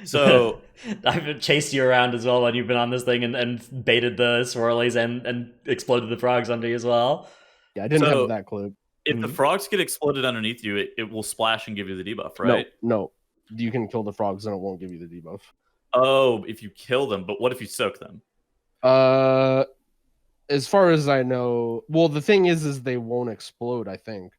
So I've chased you around as well when you've been on this thing and baited the swirlies and exploded the frogs under you as well. Yeah, I didn't have that clip. If the frogs get exploded underneath you, it will splash and give you the debuff, right? No. You can kill the frogs and it won't give you the debuff. Oh, if you kill them, but what if you soak them? As far as I know, well, the thing is they won't explode, I think.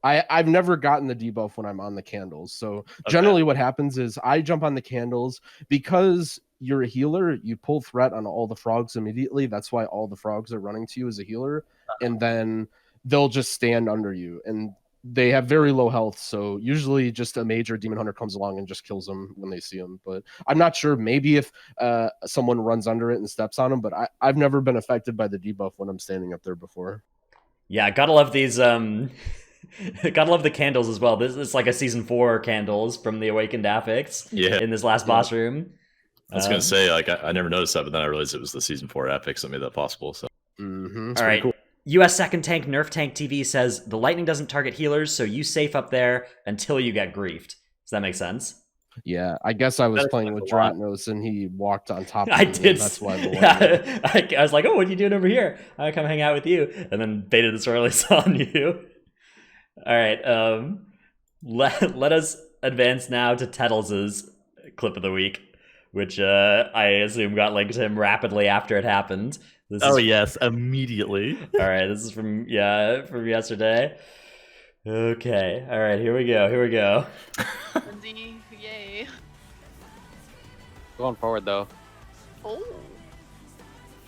I've never gotten the debuff when I'm on the candles. So generally what happens is I jump on the candles because you're a healer, you pull threat on all the frogs immediately. That's why all the frogs are running to you as a healer. And then they'll just stand under you. And they have very low health. So usually just a major demon hunter comes along and just kills them when they see them. But I'm not sure. Maybe if someone runs under it and steps on them. But I've never been affected by the debuff when I'm standing up there before. Yeah, gotta love these... Gotta love the candles as well. This is like a season 4 candles from the Awakened Affix in this last boss room. I was gonna say, like, I never noticed that, but then I realized it was the season 4 Affix that made that possible. So, all right. Cool. US Second Tank Nerf Tank TV says the lightning doesn't target healers, so you safe up there until you get griefed. Does that make sense? Yeah, I guess I was playing with Dratnos and he walked on top of me. I did. That's why I was like, oh, what are you doing over here? I come hang out with you. And then baited the swirlies on you. All right, let us advance now to Tettles' clip of the week, which I assume got linked to him rapidly after it happened. Yes, immediately. All right, this is from yesterday. Okay, all right, here we go. Lindsay, yay. Going forward though. Oh.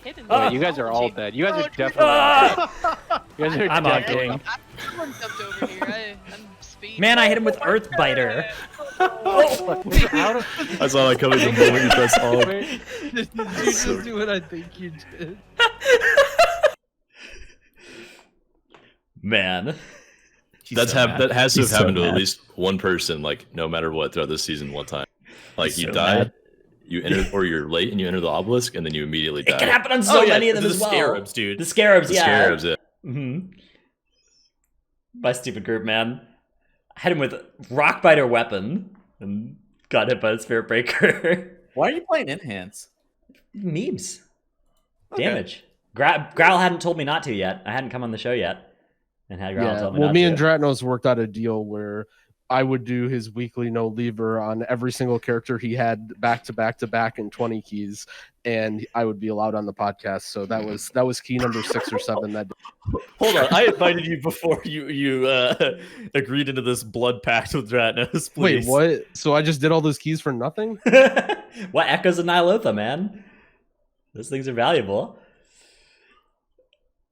Hidden. You guys are all dead. You guys are definitely all dead. You guys are I'm definitely on Someone jumped over here. I'm speed. Man, I hit him with Earthbiter. I saw that coming the moment you pressed all. Did you just do what I think you did? Man. That has to have happened to at least one person, like, no matter what, throughout this season one time. Like, you die, you enter, or you're late and you enter the obelisk, and then you immediately die. It can happen on so many of them as well. The scarabs, dude. The scarabs, The scarabs, yeah. Mm-hmm. My stupid group, man. I hit him with Rockbiter weapon and got hit by the Spirit Breaker. Why are you playing Enhance? Memes. Okay. Damage. Growl hadn't told me not to yet. I hadn't come on the show yet. and had Growl tell me well, not me to. and Dratnos worked out a deal where I would do his weekly no lever on every single character he had back to back to back in 20 keys, and I would be allowed on the podcast. So that was key number 6 or 7 that day. Hold on, I invited you before you agreed into this blood pact with Dratnos. Please. Wait, what? So I just did all those keys for nothing? What Echoes of Nihilotha, man? Those things are valuable.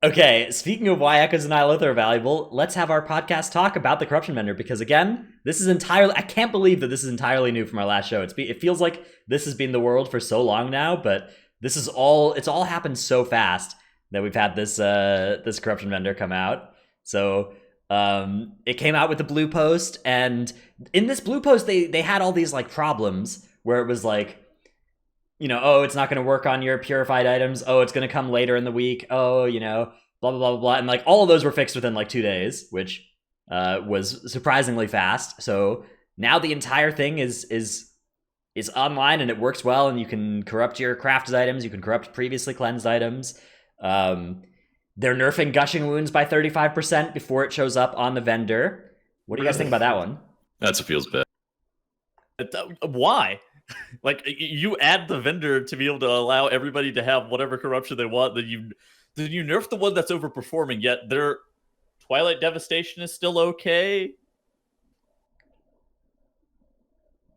Okay, speaking of why Echoes of Nihilotha are valuable, let's have our podcast talk about the Corruption Vendor, because again, this is entirely, I can't believe that this is entirely new from our last show. It feels like this has been the world for so long now, but it's all happened so fast that we've had this Corruption Vendor come out. So it came out with the blue post, and in this blue post they had all these like problems where it was like, you know, oh, it's not going to work on your purified items. Oh, it's going to come later in the week. Oh, you know, blah, blah, blah, blah. And like all of those were fixed within like 2 days, which was surprisingly fast. So now the entire thing is online and it works well, and you can corrupt your crafted items. You can corrupt previously cleansed items. They're nerfing Gushing Wounds by 35% before it shows up on the vendor. What do you guys think about that one? That feels bad. Why? Like, you add the vendor to be able to allow everybody to have whatever corruption they want. Then you nerf the one that's overperforming. Yet their Twilight Devastation is still okay.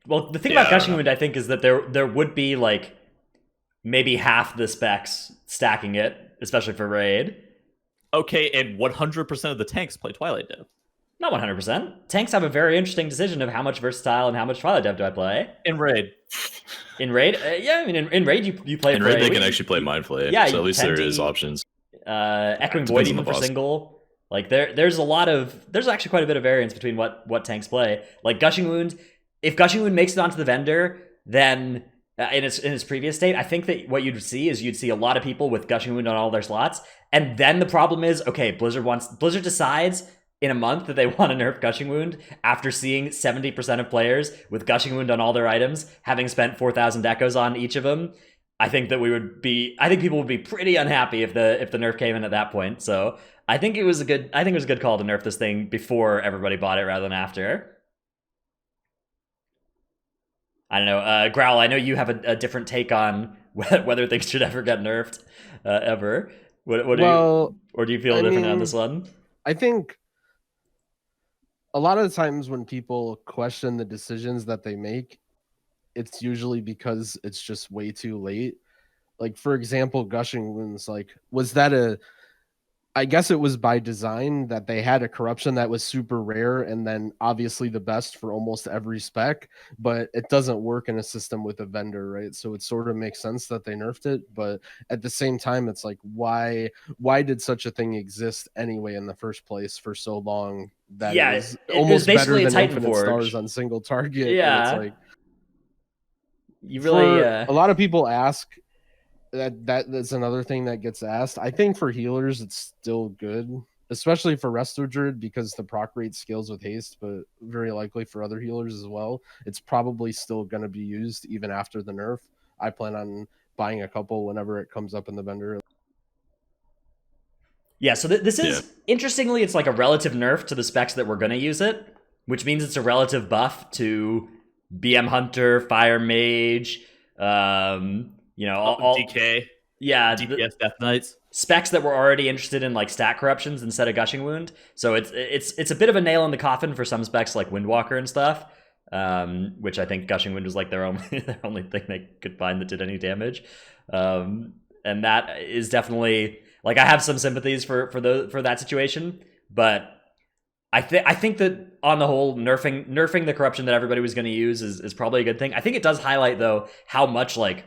Well, the thing about Gushing Wound, I think, is that there would be like maybe half the specs stacking it, especially for raid. Okay, and 100% of the tanks play Twilight Dev. Not 100%. Tanks have a very interesting decision of how much versatile and how much Twilight Dev do I play. In raid. In raid? Yeah, I mean, in raid, you play... In raid, they can actually play Mind Flay, yeah, so at least there is options. Echoing Void even for single. Like, there's actually quite a bit of variance between what tanks play. Like, Gushing Wound, if Gushing Wound makes it onto the vendor, then... in its previous state, I think that what you'd see a lot of people with Gushing Wound on all their slots, and then the problem is, okay, Blizzard decides in a month that they want to nerf Gushing Wound after seeing 70% of players with Gushing Wound on all their items, having spent 4,000 echoes on each of them. I think people would be pretty unhappy if the nerf came in at that point. So I think it was a good call to nerf this thing before everybody bought it rather than after. I don't know, Growl, I know you have a different take on whether things should ever get nerfed, ever. Or do you feel different on this one? I think a lot of the times when people question the decisions that they make, it's usually because it's just way too late. Like, for example, Gushing Wounds, like, I guess it was by design that they had a corruption that was super rare and then obviously the best for almost every spec, but it doesn't work in a system with a vendor, right? So it sort of makes sense that they nerfed it, but at the same time, it's like, why did such a thing exist anyway in the first place for so long? That it was basically better than Infinite Stars on single target. Yeah, and it's like, you really. A lot of people ask. That's another thing that gets asked. I think for healers, it's still good, especially for Resto Druid, because the proc rate scales with haste, but very likely for other healers as well. It's probably still going to be used even after the nerf. I plan on buying a couple whenever it comes up in the vendor. Yeah, so this is, interestingly, it's like a relative nerf to the specs that we're going to use it, which means it's a relative buff to BM Hunter, Fire Mage, you know, all DK, DPS Death Knights, specs that were already interested in like stat corruptions instead of Gushing Wound. So it's a bit of a nail in the coffin for some specs like Windwalker and stuff, which I think Gushing Wound was like their only thing they could find that did any damage, and that is definitely, like, I have some sympathies for that situation, but I think that on the whole, nerfing the corruption that everybody was going to use is probably a good thing. I think it does highlight though how much, like,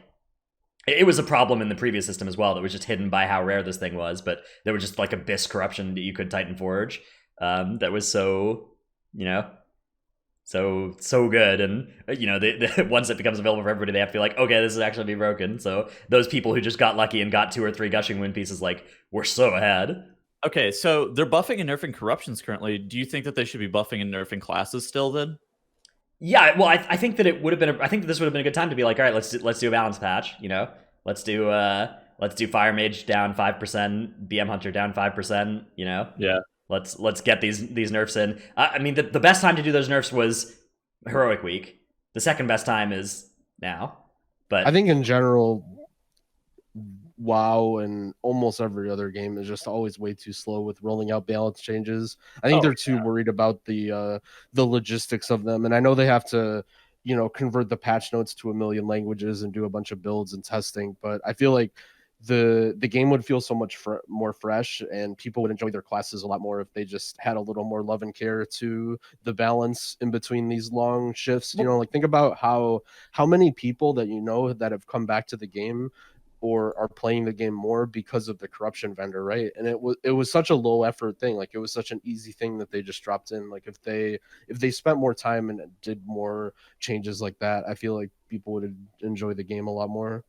it was a problem in the previous system as well that was just hidden by how rare this thing was, but there was just like Abyss corruption that you could Titanforge, that was so, you know, so good, and you know, once it becomes available for everybody, they have to be like, okay, this is actually be broken. So those people who just got lucky and got 2 or 3 Gushing Wound pieces, like, we're so ahead. Okay, so they're buffing and nerfing corruptions currently. Do you think that they should be buffing and nerfing classes still then? Yeah, well, I think that it would have been. I think that this would have been a good time to be like, all right, let's do a balance patch. You know, let's do Fire Mage down 5%, BM Hunter down 5%. You know, yeah. Let's get these nerfs in. I mean, the best time to do those nerfs was Heroic Week. The second best time is now. But I think in general, WoW and almost every other game is just always way too slow with rolling out balance changes. I think they're too worried about the logistics of them, and I know they have to, convert the patch notes to 1 million languages and do a bunch of builds and testing. But I feel like the game would feel so much more fresh, and people would enjoy their classes a lot more if they just had a little more love and care to the balance in between these long shifts. Like think about how many people that that have come back to the game or are playing the game more because of the corruption vendor, right? And it was such a low effort thing. Like it was such an easy thing that they just dropped in. Like if they spent more time and did more changes like that, I feel like people would enjoy the game a lot more.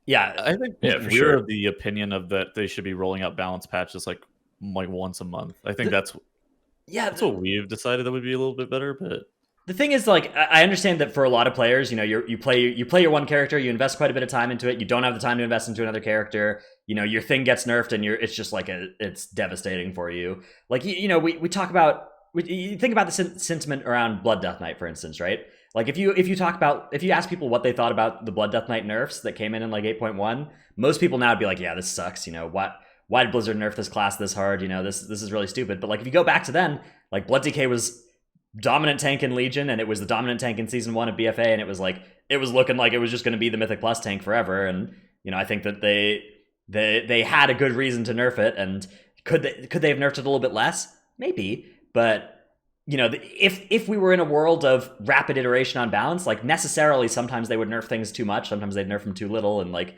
Yeah, I think for sure. of the opinion of that they should be rolling out balance patches like once a month. I think that's what we've decided that would be a little bit better. But the thing is, like, I understand that for a lot of players, you play your one character, you invest quite a bit of time into it, you don't have the time to invest into another character, your thing gets nerfed, and it's just like it's devastating for you. Like, we talk about, you think about the sentiment around Blood Death Knight, for instance, right? Like if you ask people what they thought about the Blood Death Knight nerfs that came in like 8.1, most people now would be like, yeah, this sucks. Why did Blizzard nerf this class this hard? This is really stupid. But like if you go back to then, like Blood DK was dominant tank in Legion, and it was the dominant tank in Season 1 of BFA, and it was looking like it was just going to be the Mythic Plus tank forever. And I think that they had a good reason to nerf it. And could they have nerfed it a little bit less? Maybe, but if we were in a world of rapid iteration on balance, like necessarily sometimes they would nerf things too much, sometimes they'd nerf them too little, and like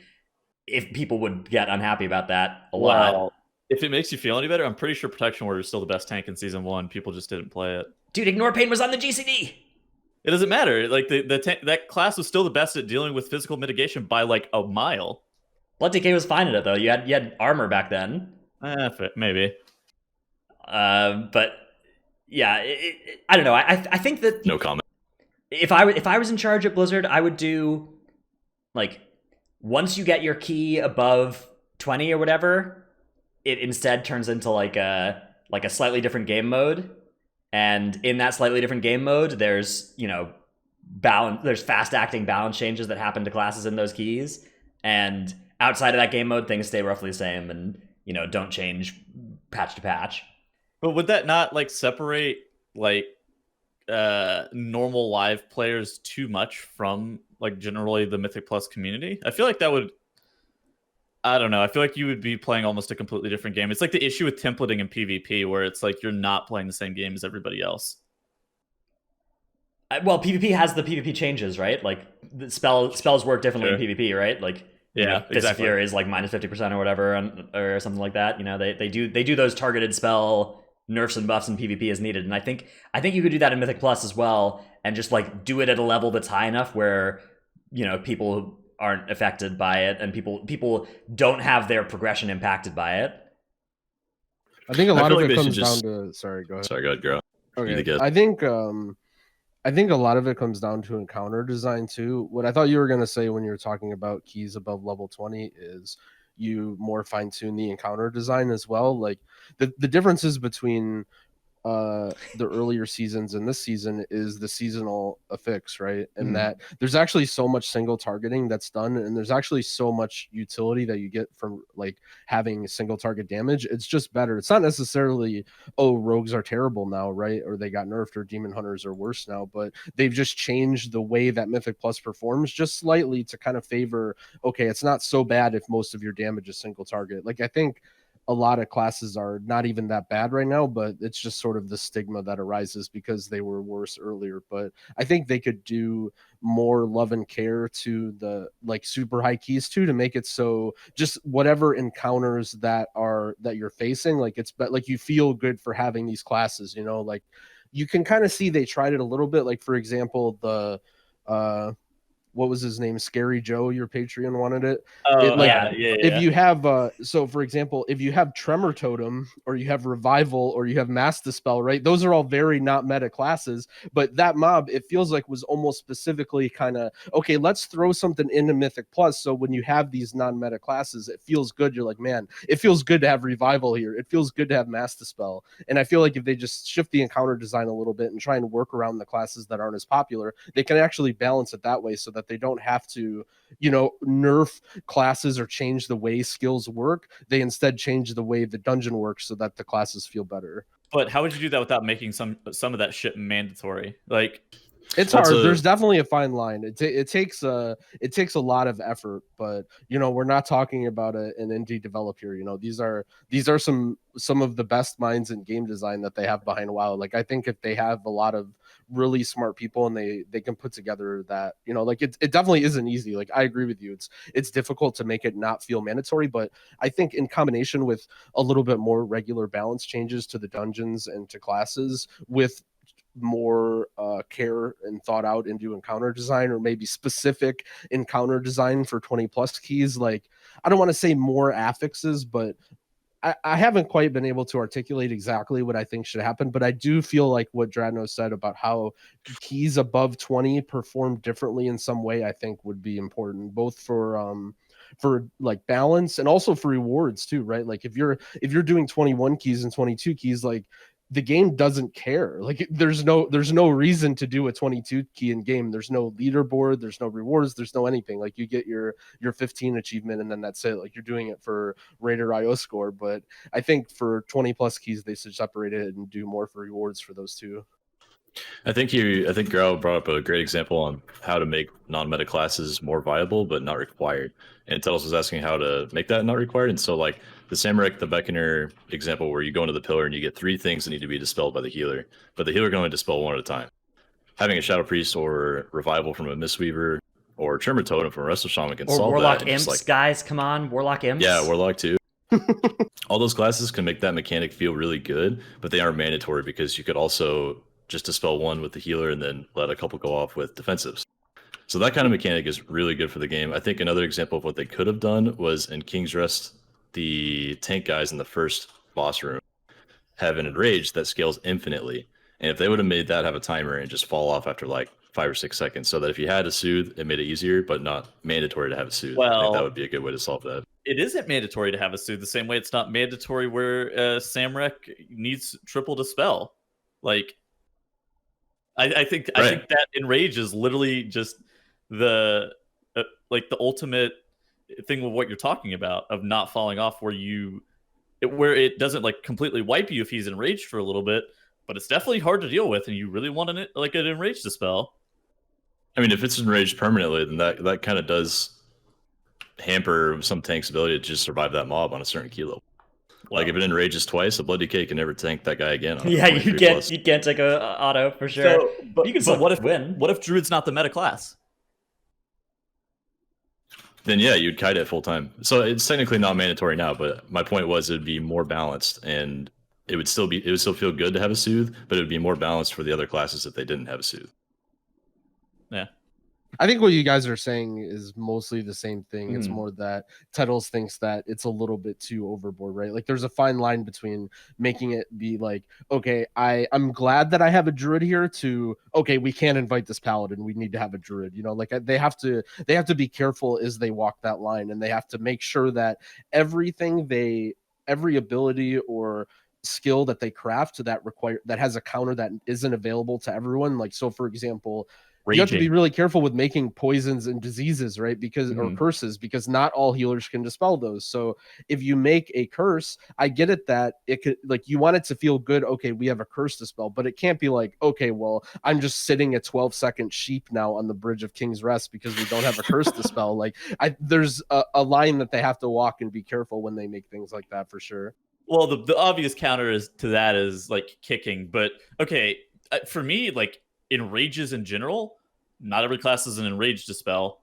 if people would get unhappy about that a lot. Well, if it makes you feel any better, I'm pretty sure Protection Warrior is still the best tank in Season 1. People just didn't play it. Dude, Ignore Pain was on the GCD. It doesn't matter. Like that class was still the best at dealing with physical mitigation by like a mile. Blood DK was fine at it though. You had armor back then. Maybe. But yeah, I don't know. I think that no comment. If I was in charge at Blizzard, I would do like once you get your key above 20 or whatever, it instead turns into like a slightly different game mode. And in that slightly different game mode, there's there's fast acting balance changes that happen to classes in those keys. And outside of that game mode, things stay roughly the same and don't change patch to patch. But would that not like separate like normal live players too much from like generally the Mythic Plus community? I feel like that would. I don't know. I feel like you would be playing almost a completely different game. It's like the issue with templating in PvP, where it's like you're not playing the same game as everybody else. Well, PvP has the PvP changes, right? Like the spells work differently in PvP, right? Like exactly. Fury is like minus 50% or whatever, or something like that. They do those targeted spell nerfs and buffs in PvP as needed, and I think you could do that in Mythic Plus as well, and just like do it at a level that's high enough where people aren't affected by it, and people don't have their progression impacted by it. I think a lot of it comes down to. Sorry, go ahead. Sorry, go ahead, Growl. Okay, I think a lot of it comes down to encounter design too. What I thought you were going to say when you were talking about keys above level 20 is you more fine tune the encounter design as well. Like the differences between the earlier seasons and this season is the seasonal affix, right? And that there's actually so much single targeting that's done, and there's actually so much utility that you get from like having single target damage. It's just better. It's not necessarily rogues are terrible now, right? Or they got nerfed, or demon hunters are worse now, but they've just changed the way that Mythic Plus performs just slightly to kind of favor, okay, it's not so bad if most of your damage is single target. Like I think a lot of classes are not even that bad right now, but it's just sort of the stigma that arises because they were worse earlier. But I think they could do more love and care to the like super high keys too, to make it so just whatever encounters that you're facing, like it's like you feel good for having these classes, like you can kind of see they tried it a little bit. Like for example, the what was his name? Scary Joe, your Patreon wanted it. Oh, yeah. If you have, so for example, if you have Tremor Totem or you have Revival or you have Mass Dispel, right? Those are all very not meta classes, but that mob, it feels like was almost specifically kind of, okay, let's throw something into Mythic Plus. So when you have these non-meta classes, it feels good. You're like, man, it feels good to have Revival here. It feels good to have Mass Dispel. And I feel like if they just shift the encounter design a little bit and try and work around the classes that aren't as popular, they can actually balance it that way so that they don't have to, nerf classes or change the way skills work. They instead change the way the dungeon works so that the classes feel better. But how would you do that without making some of that shit mandatory? Like, it's hard. There's definitely a fine line. It takes a lot of effort, but we're not talking about an indie developer. These are some of the best minds in game design that they have behind WoW. Like, I think if they have a lot of really smart people and they can put together that, it definitely isn't easy. Like, I agree with you. It's difficult to make it not feel mandatory, but I think in combination with a little bit more regular balance changes to the dungeons and to classes with more care and thought out into encounter design, or maybe specific encounter design for 20 plus keys. Like, I don't want to say more affixes, but I haven't quite been able to articulate exactly what I think should happen, but I do feel like what Dradno said about how keys above 20 perform differently in some way, I think would be important, both for like balance and also for rewards too, right? Like if you're doing 21 keys and 22 keys, like the game doesn't care. Like there's no reason to do a 22 key in game. There's no leaderboard, there's no rewards, there's no anything. Like you get your 15 achievement and then that's it. Like you're doing it for RaiderIO score. But I think for 20 plus keys, they should separate it and do more for rewards for those two. I think Growl brought up a great example on how to make non-meta classes more viable but not required. And Tuttles was asking how to make that not required. And so like the Samurai, the Beckoner example where you go into the pillar and you get 3 things that need to be dispelled by the healer, but the healer can only dispel 1 at a time. Having a Shadow Priest or Revival from a Mistweaver or Tremor Totem from a Wrestle Shaman can solve Warlock that. Imps, guys, come on, Warlock Imps. Yeah, Warlock too. All those classes can make that mechanic feel really good, but they aren't mandatory because you could also just dispel 1 with the healer and then let a couple go off with defensives. So that kind of mechanic is really good for the game. I think another example of what they could have done was in King's Rest, the tank guys in the first boss room have an enrage that scales infinitely. And if they would have made that have a timer and just fall off after like 5 or 6 seconds, so that if you had a soothe, it made it easier, but not mandatory to have a soothe. I think that would be a good way to solve that. It isn't mandatory to have a soothe the same way it's not mandatory where Samrek needs triple dispel. Like, I think that enrage is literally just the like the ultimate thing of what you're talking about of not falling off, where it doesn't like completely wipe you if he's enraged for a little bit, but it's definitely hard to deal with, and you really want an enraged dispel. I mean, if it's enraged permanently, then that kind of does hamper some tank's ability to just survive that mob on a certain key level. Like if it enrages twice, a Blood Decay can never tank that guy again. Yeah, you can't take a auto for sure. So, but you can still win. What if Druid's not the meta class? Then yeah, you'd kite it full time. So it's technically not mandatory now, but my point was it'd be more balanced, and it would still feel good to have a soothe, but it would be more balanced for the other classes if they didn't have a soothe. Yeah. I think what you guys are saying is mostly the same thing. It's more that Tuttles thinks that it's a little bit too overboard, right? Like there's a fine line between making it be like, okay, I'm glad that I have a Druid here, to okay, we can't invite this Paladin, we need to have a Druid. Like they have to be careful as they walk that line, and they have to make sure that every ability or skill that they craft that has a counter that isn't available to everyone. Like, so for example, you have to be really careful with making poisons and diseases, right? Or curses, because not all healers can dispel those. So if you make a curse, I get it that it could, like, you want it to feel good. Okay, we have a curse to spell, but it can't be like, okay, well, I'm just sitting a 12-second sheep now on the bridge of King's Rest because we don't have a curse to spell. Like, there's a line that they have to walk and be careful when they make things like that, for sure. Well, the obvious counter to that is like kicking, but okay, for me, like enrages in general, not every class is an enraged dispel.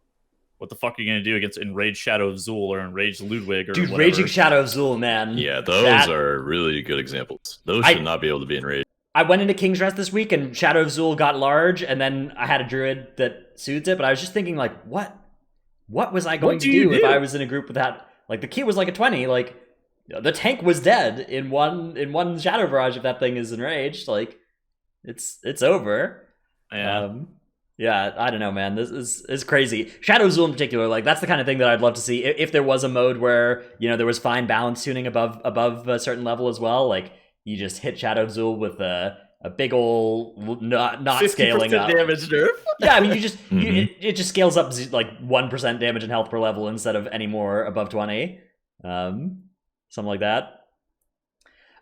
What the fuck are you going to do against Enraged Shadow of Zul or Enraged Ludwig or Dude, whatever? Raging Shadow of Zul, man. Yeah, those are really good examples. Those should not be able to be enraged. I went into King's Rest this week, and Shadow of Zul got large, and then I had a Druid that suits it. But I was just thinking, like, what was I going to do if I was in a group with that? Like, the key was like a 20. Like, the tank was dead in one Shadow Barrage. If that thing is enraged, like, it's over. Yeah. Yeah, I don't know, man. This is crazy. Shadow Zul in particular, like, that's the kind of thing that I'd love to see if there was a mode where, you know, there was fine balance tuning above a certain level as well. Like, you just hit Shadow Zul with a big ol' not scaling up damage nerf. Yeah, I mean, you just it just scales up like 1% damage and health per level instead of any more above 20, something like that.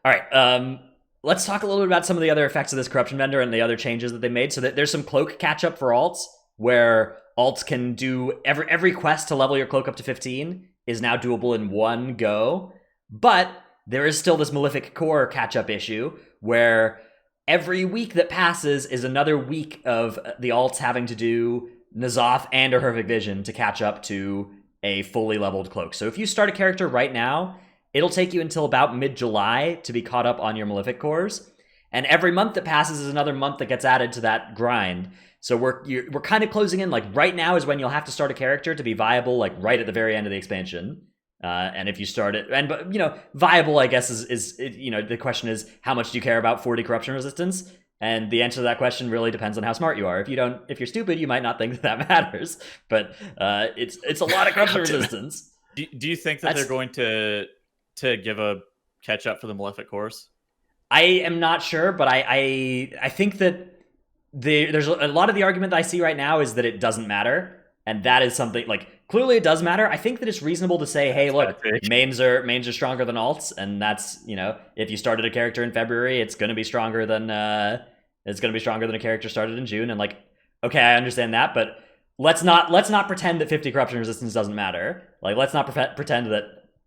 All right. Let's talk a little bit about some of the other effects of this corruption vendor and the other changes that they made. So there's some cloak catch up for alts, where alts can do every quest to level your cloak up to 15 is now doable in one go. But there is still this Malefic Core catch up issue where every week that passes is another week of the alts having to do N'Zoth and or Horrific Vision to catch up to a fully leveled cloak. So if you start a character right now, it'll take you until about mid-July to be caught up on your Malefic Cores. And every month that passes is another month that gets added to that grind. So we're kind of closing in, like, right now is when you'll have to start a character to be viable, like, right at the very end of the expansion. And if you start it, but you know, viable, I guess, is you know, the question is, how much do you care about 40 corruption resistance? And the answer to that question really depends on how smart you are. If you're stupid, you might not think that matters. But it's a lot of corruption resistance. Do you think that they're going to give a catch up for the Malefic Cores? I am not sure, but I think that there's a lot of the argument that I see right now is that it doesn't matter. And that is something, like, clearly it does matter. I think that it's reasonable to say, hey, look, mains are stronger than alts, and that's, you know, if you started a character in February, it's going to be stronger than a character started in June. And, like, okay, I understand that, but let's not pretend that 50 corruption resistance doesn't matter. Like, let's not pretend that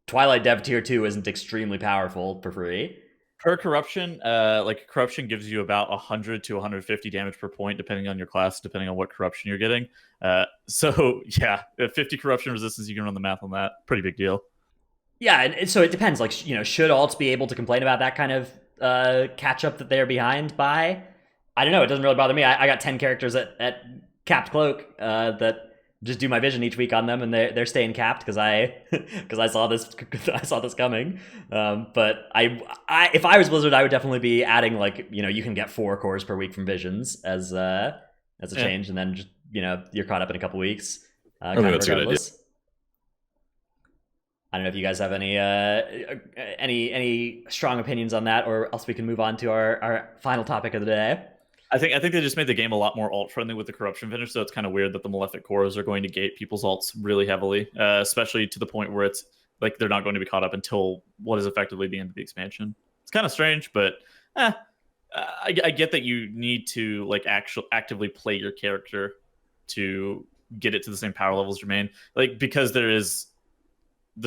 Twilight Dev Tier 2 isn't extremely powerful for free. Per corruption, like, corruption gives you about 100 to 150 damage per point, depending on your class, depending on what corruption you're getting. So yeah, 50 corruption resistance, you can run the math on that. Pretty big deal. Yeah, and so it depends. Like, you know, should alts be able to complain about that kind of catch up that they're behind by? I don't know. It doesn't really bother me. I got 10 characters at capped cloak that just do my vision each week on them, and they're staying capped because I saw this coming. But if I was Blizzard, I would definitely be adding, like, you know, you can get 4 cores per week from visions as a change, and then just, you know, you're caught up in a couple weeks. I think that's a good idea. I don't know if you guys have any strong opinions on that, or else we can move on to our final topic of the day. I think they just made the game a lot more alt friendly with the corruption finish, so it's kind of weird that the Malefic Cores are going to gate people's alts really heavily, especially to the point where it's like they're not going to be caught up until what is effectively the end of the expansion. It's kind of strange, but I get that you need to, like, actively play your character to get it to the same power level as your main, like, because there's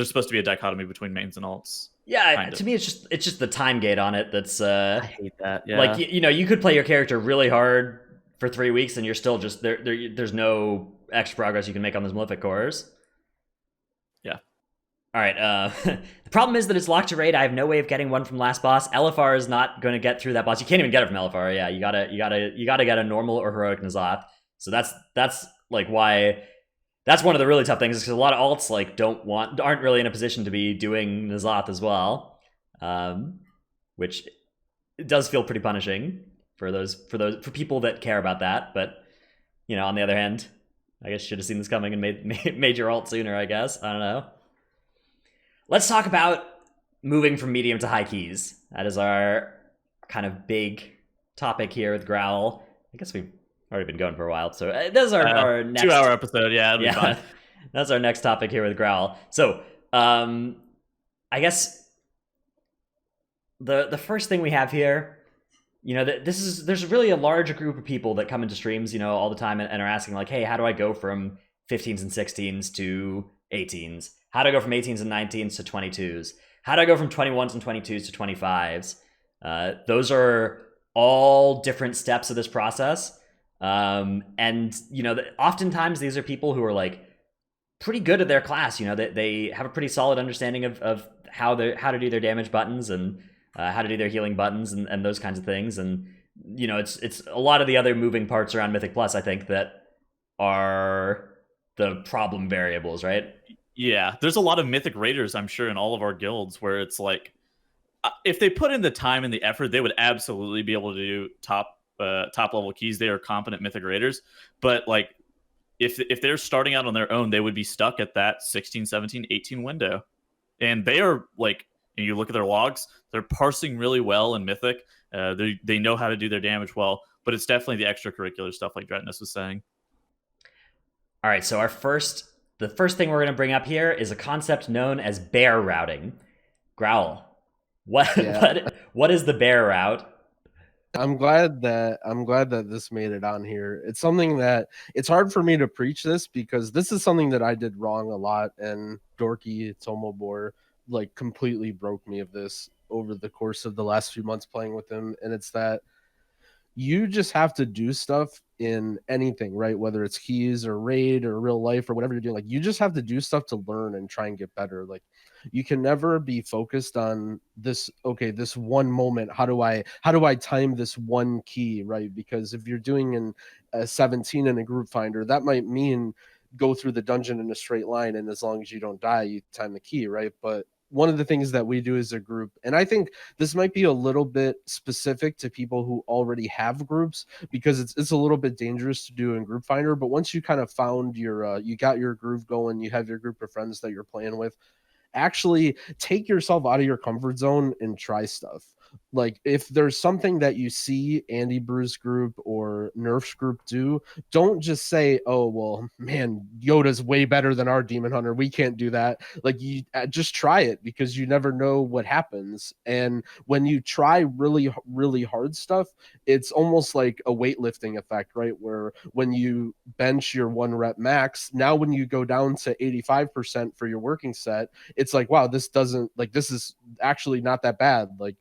supposed to be a dichotomy between mains and alts. Yeah, to me, it's just the time gate on it that's I hate that. Yeah, like, you know, you could play your character really hard for 3 weeks and you're still just there's no extra progress you can make on those Malefic Cores. Yeah. All right. The problem is that it's locked to raid. I have no way of getting one from last boss. LFR is not going to get through that boss. You can't even get it from LFR. Yeah, you gotta get a normal or heroic N'Zoth. So that's like why. That's one of the really tough things, because a lot of alts, like, aren't really in a position to be doing N'Zoth as well, which it does feel pretty punishing for people that care about that. But, you know, on the other hand, I guess you should have seen this coming and made your alt sooner, I guess. I don't know. Let's talk about moving from medium to high keys. That is our kind of big topic here with Growl. I guess we've already been going for a while, so this is our next 2-hour episode. Yeah, it'll be fine. That's our next topic here with Growl. So, I guess the first thing we have here, you know, there's really a large group of people that come into streams, you know, all the time and are asking, like, hey, how do I go from 15s and 16s to 18s? How do I go from 18s and 19s to 22s? How do I go from 21s and 22s to 25s? Those are all different steps of this process. And, you know, oftentimes these are people who are, like, pretty good at their class. You know, they have a pretty solid understanding of how to do their damage buttons, and how to do their healing buttons and those kinds of things. And you know, it's a lot of the other moving parts around Mythic Plus, I think, that are the problem variables, right? Yeah, there's a lot of Mythic Raiders, I'm sure, in all of our guilds where it's like, if they put in the time and the effort, they would absolutely be able to do top level keys. They are competent Mythic Raiders, but like if they're starting out on their own, they would be stuck at that 16, 17, 18 window. And they are like, and you look at their logs, they're parsing really well in Mythic. They know how to do their damage well, but it's definitely the extracurricular stuff like Dretness was saying. All right, so the first thing we're going to bring up here is a concept known as bear routing. Growl, what is the bear route? I'm glad that this made it on here. It's something that it's hard for me to preach this because this is something that I did wrong a lot, and Dorky Tomobor like completely broke me of this over the course of the last few months playing with him. And it's that you just have to do stuff in anything, right? Whether it's keys or raid or real life or whatever you're doing, like you just have to do stuff to learn and try and get better. Like you can never be focused on this, okay, this one moment, how do I time this one key, right? Because if you're doing in a 17 in a group finder, that might mean go through the dungeon in a straight line, and as long as you don't die, you time the key, right? But one of the things that we do as a group, and I think this might be a little bit specific to people who already have groups, because it's a little bit dangerous to do in Group Finder. But once you kind of found your, you got your groove going, you have your group of friends that you're playing with, actually take yourself out of your comfort zone and try stuff. Like if there's something that you see Andy Brew's group or Nerf's group do, don't just say, oh, well, man, Yoda's way better than our Demon Hunter, we can't do that. Like you just try it, because you never know what happens. And when you try really, really hard stuff, it's almost like a weightlifting effect, right? Where when you bench your 1 rep max, now when you go down to 85% for your working set, it's like, wow, this is actually not that bad. Like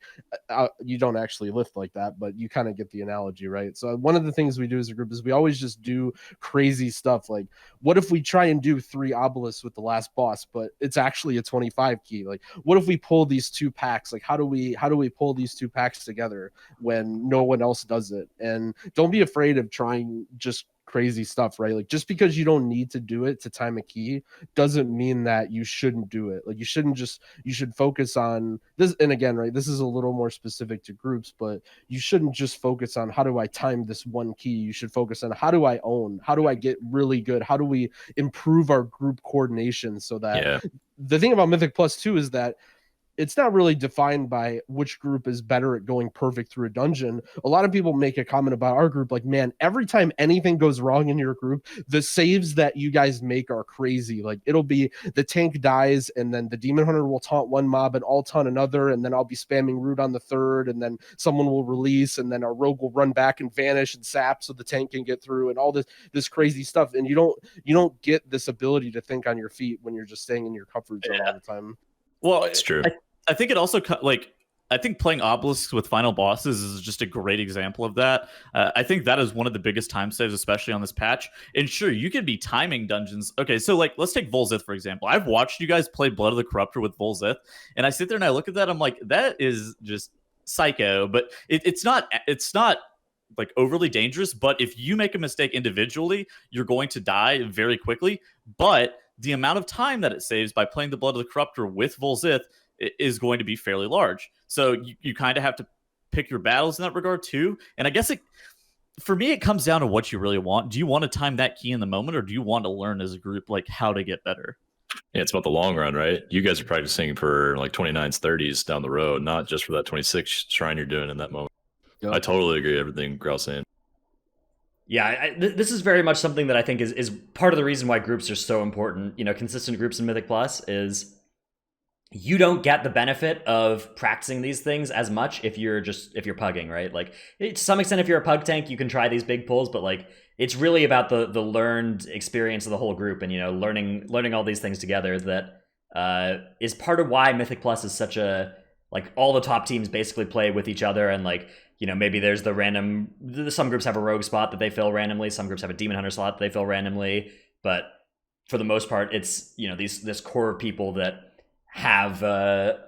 you don't actually lift like that, but you kind of get the analogy, right? So one of the things we do as a group is we always just do crazy stuff. Like, what if we try and do 3 obelisks with the last boss, but it's actually a 25 key? Like, what if we pull these 2 packs? Like, how do we pull these 2 packs together when no one else does it? And don't be afraid of trying just crazy stuff, right? Like just because you don't need to do it to time a key doesn't mean that you shouldn't do it. Like you should focus on this. And again, right, this is a little more specific to groups, but you shouldn't just focus on how do I time this one key. You should focus on how do I get really good? How do we improve our group coordination so that the thing about Mythic Plus 2 is that it's not really defined by which group is better at going perfect through a dungeon. A lot of people make a comment about our group like, man, every time anything goes wrong in your group, the saves that you guys make are crazy. Like it'll be the tank dies and then the Demon Hunter will taunt one mob and I'll taunt another, and then I'll be spamming root on the third, and then someone will release, and then our rogue will run back and vanish and sap so the tank can get through, and all this crazy stuff. And you don't get this ability to think on your feet when you're just staying in your comfort zone all the time. Well, it's true. I think it also I think playing obelisks with final bosses is just a great example of that. I think that is one of the biggest time saves, especially on this patch. And sure, you could be timing dungeons. Okay, so like let's take Volzith for example. I've watched you guys play Blood of the Corruptor with Volzith, and I sit there and I look at that. I'm like, that is just psycho. But it's not like overly dangerous. But if you make a mistake individually, you're going to die very quickly. But the amount of time that it saves by playing the Blood of the Corruptor with Volzith is going to be fairly large. So you kind of have to pick your battles in that regard too. And I guess for me, it comes down to what you really want. Do you want to time that key in the moment, or do you want to learn as a group like how to get better? Yeah, it's about the long run, right? You guys are practicing for like 29s, 30s down the road, not just for that 26 shrine you're doing in that moment. Yep. I totally agree with everything Growl's saying. Yeah, this is very much something that I think is part of the reason why groups are so important. You know, consistent groups in Mythic Plus is you don't get the benefit of practicing these things as much if you're pugging, right? Like to some extent, if you're a pug tank, you can try these big pulls, but like it's really about the learned experience of the whole group, and you know, learning all these things together. That is part of why Mythic Plus is such a, like, all the top teams basically play with each other, and like, you know, maybe there's some groups have a rogue spot that they fill randomly, some groups have a Demon Hunter slot that they fill randomly, but for the most part, it's, you know, this core of people that have a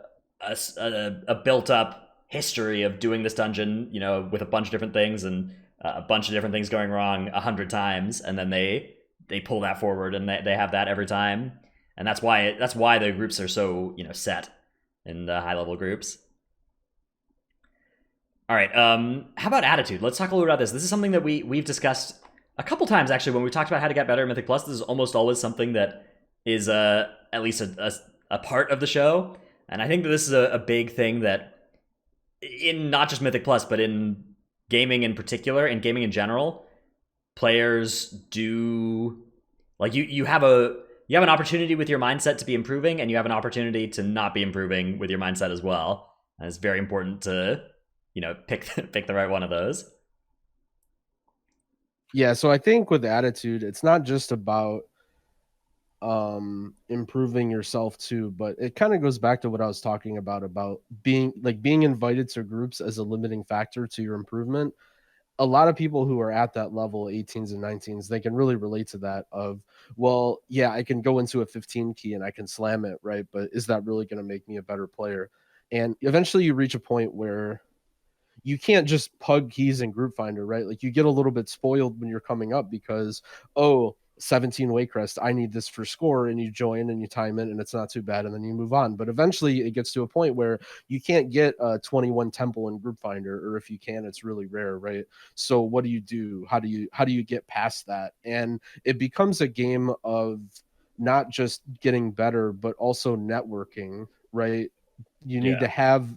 built up history of doing this dungeon, you know, with a bunch of different things and a bunch of different things going wrong 100 times, and then they pull that forward and they have that every time, and that's why the groups are so, you know, set in the high level groups. All right, how about attitude? Let's talk a little about this. This is something that we've discussed a couple times actually when we talked about how to get better at Mythic Plus. This is almost always something that is at least a part of the show, and I think that this is a big thing that in not just Mythic Plus but in gaming in particular, and gaming in general, players do, like, you have an opportunity with your mindset to be improving, and you have an opportunity to not be improving with your mindset as well. And it's very important to, you know, pick the right one of those. Yeah, so I think with attitude, it's not just about improving yourself too, but it kind of goes back to what I was talking about being invited to groups as a limiting factor to your improvement. A lot of people who are at that level, 18s and 19s, they can really relate to that of, well, yeah, I can go into a 15 key and I can slam it, right? But is that really going to make me a better player? And eventually you reach a point where you can't just pug keys in Group Finder, right? Like, you get a little bit spoiled when you're coming up because, 17 Waycrest, I need this for score, and you join and you time it and it's not too bad, and then you move on. But eventually it gets to a point where you can't get a 21 Temple in Group Finder, or if you can, it's really rare, right? So what do you do? How do you get past that? And it becomes a game of not just getting better, but also networking, right? You need to have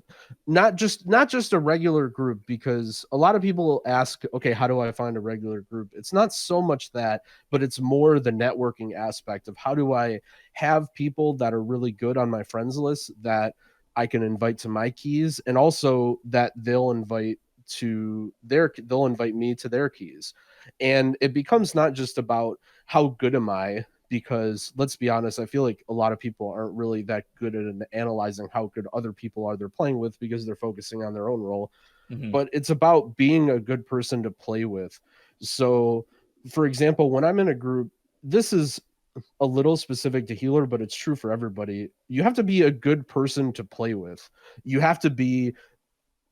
not just a regular group, because a lot of people ask, okay, how do I find a regular group? It's not so much that, but it's more the networking aspect of how do I have people that are really good on my friends list that I can invite to my keys, and also that they'll invite me to their keys. And it becomes not just about how good am I, because let's be honest, I feel like a lot of people aren't really that good at analyzing how good other people are they're playing with, because they're focusing on their own role. Mm-hmm. But it's about being a good person to play with. So, for example, when I'm in a group, this is a little specific to healer, but it's true for everybody. You have to be a good person to play with. You have to be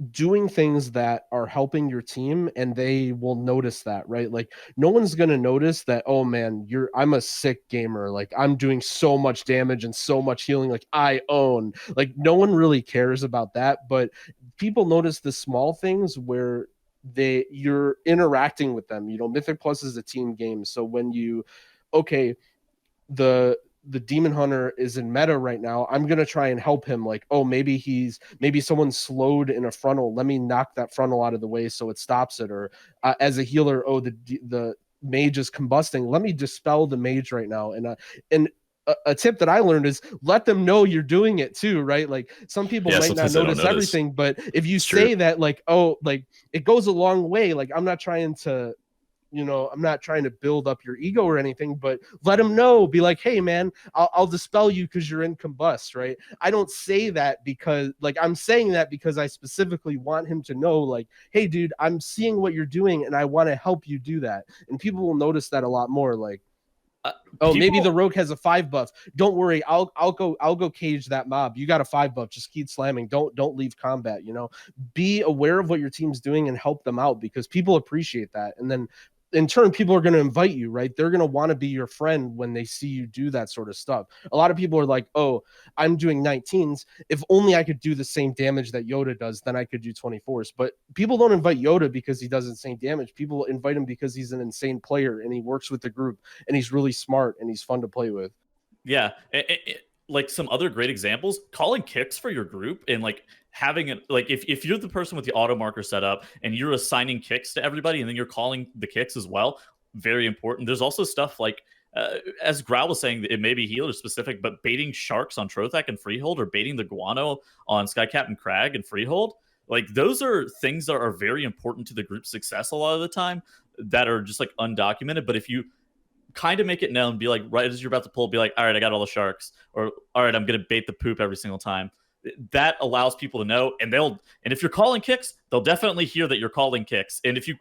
doing things that are helping your team, and they will notice that, right? Like, no one's going to notice that, oh man, I'm a sick gamer, like I'm doing so much damage and so much healing, like I own, like no one really cares about that. But people notice the small things where you're interacting with them. You know, Mythic Plus is a team game, so when the demon hunter is in meta right now, I'm going to try and help him. Like, maybe someone's slowed in a frontal. Let me knock that frontal out of the way so it stops it. Or as a healer, the mage is combusting. Let me dispel the mage right now. And a tip that I learned is let them know you're doing it too, right? Like, some people might not notice everything, but if you say that, like, it goes a long way. Like, I'm not trying to build up your ego or anything, but let them know, be like, hey man, I'll dispel you because you're in combust, right? I don't say that because, like, I'm saying that because I specifically want him to know, like, hey dude, I'm seeing what you're doing and I want to help you do that. And people will notice that a lot more. Like, maybe the rogue has a 5 buff. Don't worry, I'll go cage that mob. You got a 5 buff. Just keep slamming. Don't leave combat. You know, be aware of what your team's doing and help them out, because people appreciate that. And then in turn, people are going to invite you, right? They're going to want to be your friend when they see you do that sort of stuff. A lot of people are like, I'm doing 19s. If only I could do the same damage that Yoda does, then I could do 24s. But people don't invite Yoda because he does insane damage. People invite him because he's an insane player and he works with the group and he's really smart and he's fun to play with. Yeah. Like, some other great examples, calling kicks for your group, and like having it, like, if you're the person with the auto marker set up and you're assigning kicks to everybody and then you're calling the kicks as well, very important. There's also stuff like, as Growl was saying, it may be healer specific, but baiting sharks on Trothak and Freehold, or baiting the Guano on Sky Captain Crag and Freehold. Like, those are things that are very important to the group's success a lot of the time, that are just like undocumented. But if you kind of make it known, be like, right as you're about to pull, be like, all right, I got all the sharks, or all right, I'm going to bait the poop every single time. That allows people to know, and if you're calling kicks, they'll definitely hear that you're calling kicks. And if you,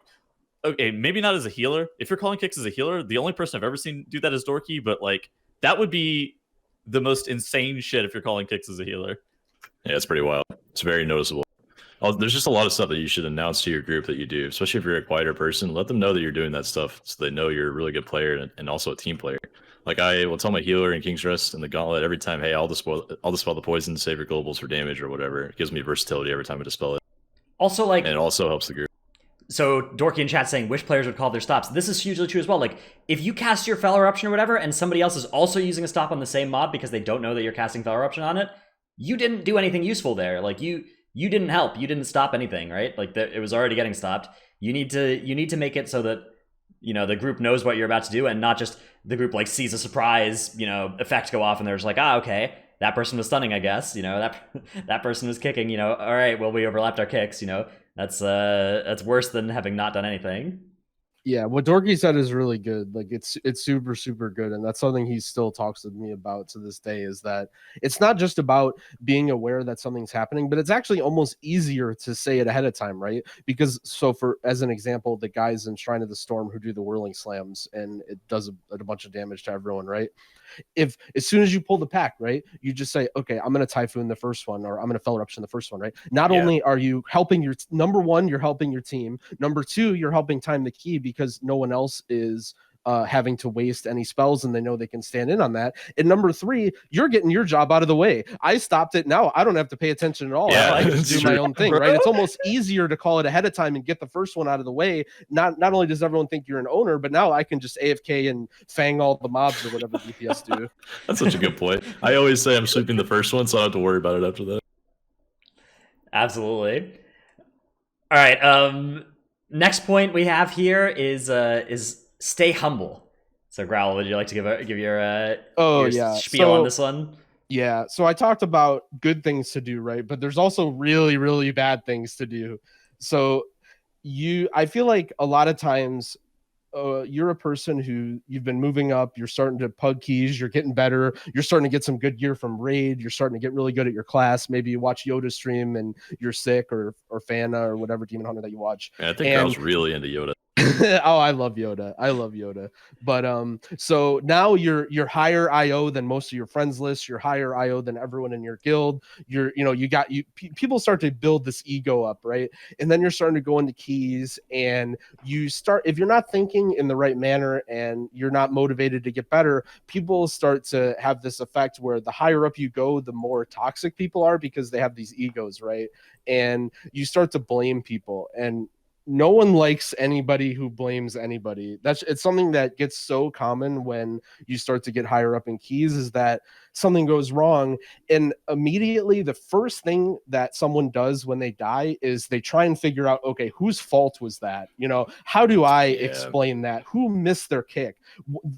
maybe not as a healer, if you're calling kicks as a healer, the only person I've ever seen do that is Dorky, but like, that would be the most insane shit if you're calling kicks as a healer. Yeah, it's pretty wild. It's very noticeable. There's just a lot of stuff that you should announce to your group that you do, especially if you're a quieter person. Let them know that you're doing that stuff so they know you're a really good player and also a team player. Like I will tell my healer in King's Rest and the Gauntlet every time, hey, I'll dispel the poison, save your globals for damage or whatever. It gives me versatility every time I dispel it. Also, like, and it also helps the group. So Dorky in chat saying which players would call their stops. This is hugely true as well. Like, if you cast your Fel Eruption or whatever, and somebody else is also using a stop on the same mob because they don't know that you're casting Fel Eruption on it, you didn't do anything useful there. Like you didn't help. You didn't stop anything, right? Like it was already getting stopped. You need to make it so that the group knows what you're about to do, and not just the group like sees a surprise effect go off and they're just like, okay, that person was stunning, I guess. That person was kicking. All right, well, we overlapped our kicks. That's worse than having not done anything. Yeah, what Dorky said is really good. Like it's super, super good. And that's something he still talks with me about to this day, is that it's not just about being aware that something's happening, but it's actually almost easier to say it ahead of time, right? Because as an example, the guys in Shrine of the Storm who do the whirling slams and it does a bunch of damage to everyone, right? If as soon as you pull the pack, right, you just say, okay, I'm going to Typhoon the first one, or I'm going to Fel Eruption the first one, right? Not only are you helping your number one, you're helping your team. Number two, you're helping time the key because no one else is having to waste any spells and they know they can stand in on that. And number three, you're getting your job out of the way. I stopped it. Now I don't have to pay attention at all. Yeah, I can just do my own thing, right? It's almost easier to call it ahead of time and get the first one out of the way. Not only does everyone think you're an owner, but now I can just AFK and fang all the mobs or whatever DPS do. That's such a good point. I always say I'm sweeping the first one, so I don't have to worry about it after that. Absolutely. All right. Next point we have here is stay humble. So Growl, would you like to give your spiel on this one? Yeah, so I talked about good things to do, right? But there's also really, really bad things to do. So I feel like a lot of times you're a person who you've been moving up, you're starting to pug keys, you're getting better, you're starting to get some good gear from Raid, you're starting to get really good at your class. Maybe you watch Yoda stream and you're sick, or Fana or whatever Demon Hunter that you watch. Yeah, I think Growl's really into Yoda. Oh, I love Yoda. But so now you're higher IO than most of your friends list. You're higher IO than everyone in your guild. People start to build this ego up, right? And then you're starting to go into keys, and if you're not thinking in the right manner and you're not motivated to get better, people start to have this effect where the higher up you go, the more toxic people are because they have these egos, right? And you start to blame people, and no one likes anybody who blames anybody. It's something that gets so common when you start to get higher up in keys, is that something goes wrong, and immediately the first thing that someone does when they die is they try and figure out, okay, whose fault was that? How do I explain that? Who missed their kick?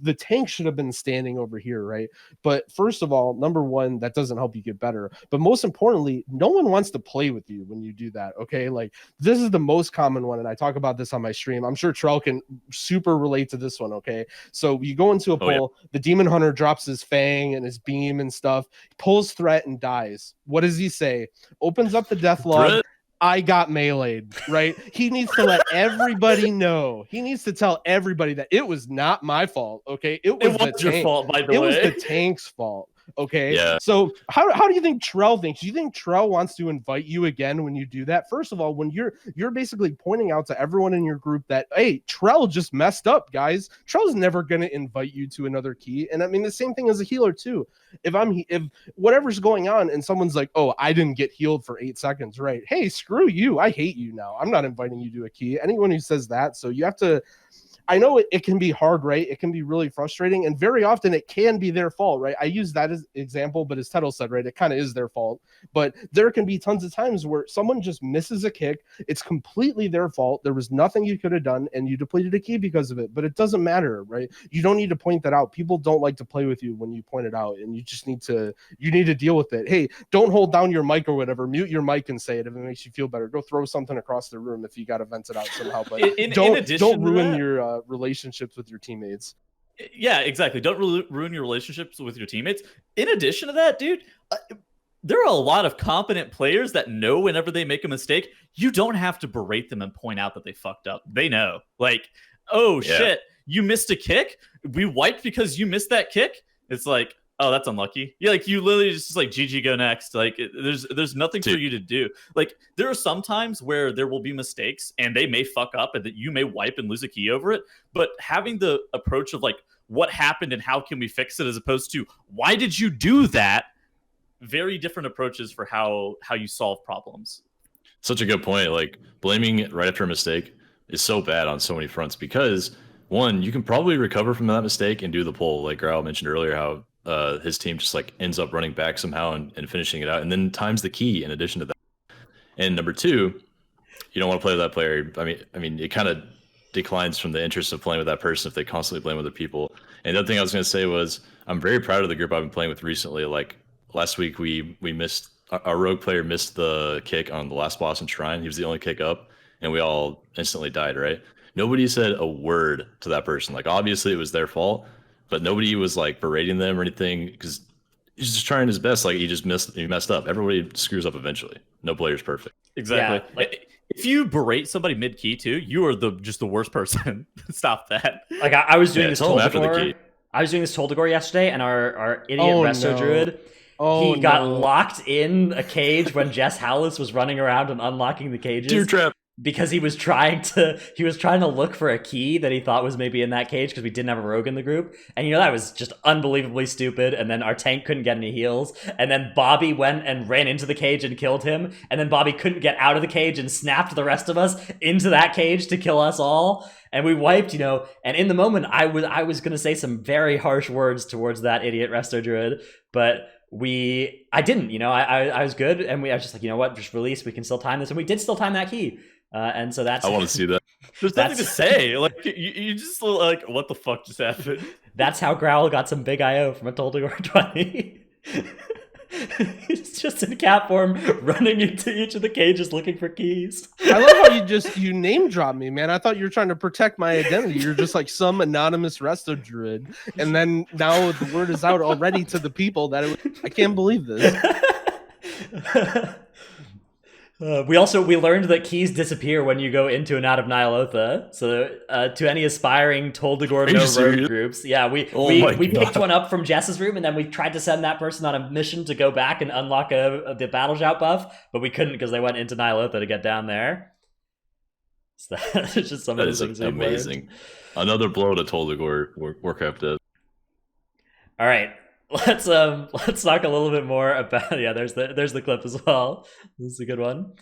The tank should have been standing over here, right? But first of all, number one, that doesn't help you get better. But most importantly, no one wants to play with you when you do that, okay? Like, this is the most common one, and I talk about this on my stream. I'm sure Trell can super relate to this one, okay? So you go into a pull, the Demon Hunter drops his Fang and his Beam and stuff, pulls threat and dies. What does he say? Opens up the death log. I got meleeed, right? He needs to let everybody know. He needs to tell everybody that it was not my fault, okay? It was your fault, by the way. It was the tank's fault. Okay. Yeah. So how do you think Trell thinks? Do you think Trell wants to invite you again when you do that? First of all, when you're basically pointing out to everyone in your group that, hey, Trell just messed up, guys. Trell's never gonna invite you to another key. And I mean the same thing as a healer too. If whatever's going on and someone's like, oh, I didn't get healed for 8 seconds, right? Hey, screw you. I hate you now. I'm not inviting you to a key. Anyone who says that, so you have to. I know it can be hard, right? It can be really frustrating, and very often it can be their fault, right? I use that as example, but as Tettle said, right, it kind of is their fault. But there can be tons of times where someone just misses a kick. It's completely their fault. There was nothing you could have done, and you depleted a key because of it. But it doesn't matter, right? You don't need to point that out. People don't like to play with you when you point it out, and you just need to deal with it. Hey, don't hold down your mic or whatever. Mute your mic and say it if it makes you feel better. Go throw something across the room if you got to vent it out somehow. But don't ruin your relationships with your teammates. Yeah, exactly. Don't ruin your relationships with your teammates. In addition to that, dude, there are a lot of competent players that know whenever they make a mistake, you don't have to berate them and point out that they fucked up. They know. Like, oh shit, you missed a kick? We wiped because you missed that kick? It's like, oh, that's unlucky. Yeah, like you literally just like GG, go next. Like there's nothing for you to do. Like there are some times where there will be mistakes and they may fuck up and that you may wipe and lose a key over it. But having the approach of like what happened and how can we fix it, as opposed to why did you do that? Very different approaches for how you solve problems. Such a good point. Like blaming right after a mistake is so bad on so many fronts because one, you can probably recover from that mistake and do the pull. Like Growl mentioned earlier, how his team just like ends up running back somehow and finishing it out, and then times the key in addition to that. And number two, you don't want to play with that player. I mean, it kind of declines from the interest of playing with that person if they constantly blame other people. And the other thing I was going to say was I'm very proud of the group I've been playing with recently. Like last week, we missed our rogue player missed the kick on the last boss in Shrine. He was the only kick up, and we all instantly died. Right? Nobody said a word to that person. Like obviously it was their fault. But nobody was like berating them or anything because he's just trying his best. Like he messed up. Everybody screws up eventually. No player's perfect. Exactly. Yeah, like, if you berate somebody mid key too, you are just the worst person. Stop that. Like I was doing this Toldegor. I was doing this Toldegor yesterday, and our idiot Resto Druid. He got locked in a cage when Jess Howlis was running around and unlocking the cages. Deer trap. Because he was trying to look for a key that he thought was maybe in that cage because we didn't have a rogue in the group. And that was just unbelievably stupid. And then our tank couldn't get any heals. And then Bobby went and ran into the cage and killed him. And then Bobby couldn't get out of the cage and snapped the rest of us into that cage to kill us all. And we wiped, and in the moment I was gonna say some very harsh words towards that idiot Resto Druid, but I didn't, I was good, and I was just like, you know what, just release, we can still time this, and we did still time that key. And so that's... I want to see that. There's nothing to say. Like, you just like, what the fuck just happened? That's how Growl got some big IO from a Toldegor 20. He's just in cat form, running into each of the cages looking for keys. I love how you name drop me, man. I thought you were trying to protect my identity. You're just like some anonymous Resto Druid. And then now the word is out already to the people that I can't believe this. We learned that keys disappear when you go into and out of Nyalotha. So to any aspiring Toldegor no rogue groups, yeah, we picked one up from Jess's room, and then we tried to send that person on a mission to go back and unlock the battle shout buff, but we couldn't because they went into Nyalotha to get down there. So that's just some of the things amazing. Another blow to Toldegor Warcraft does. All right. Let's talk a little bit more about there's the clip as well. This is a good one.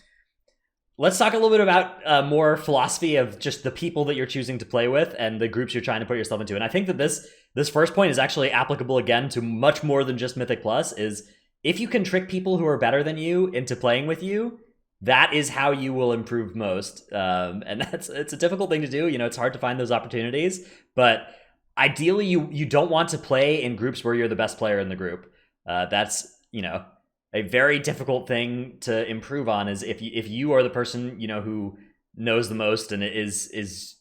Let's talk a little bit about more philosophy of just the people that you're choosing to play with and the groups you're trying to put yourself into. And I think that this first point is actually applicable again to much more than just Mythic Plus. Is if you can trick people who are better than you into playing with you, that is how you will improve most. And it's a difficult thing to do. It's hard to find those opportunities, but ideally, you don't want to play in groups where you're the best player in the group. That's a very difficult thing to improve on. Is if you are the person who knows the most and is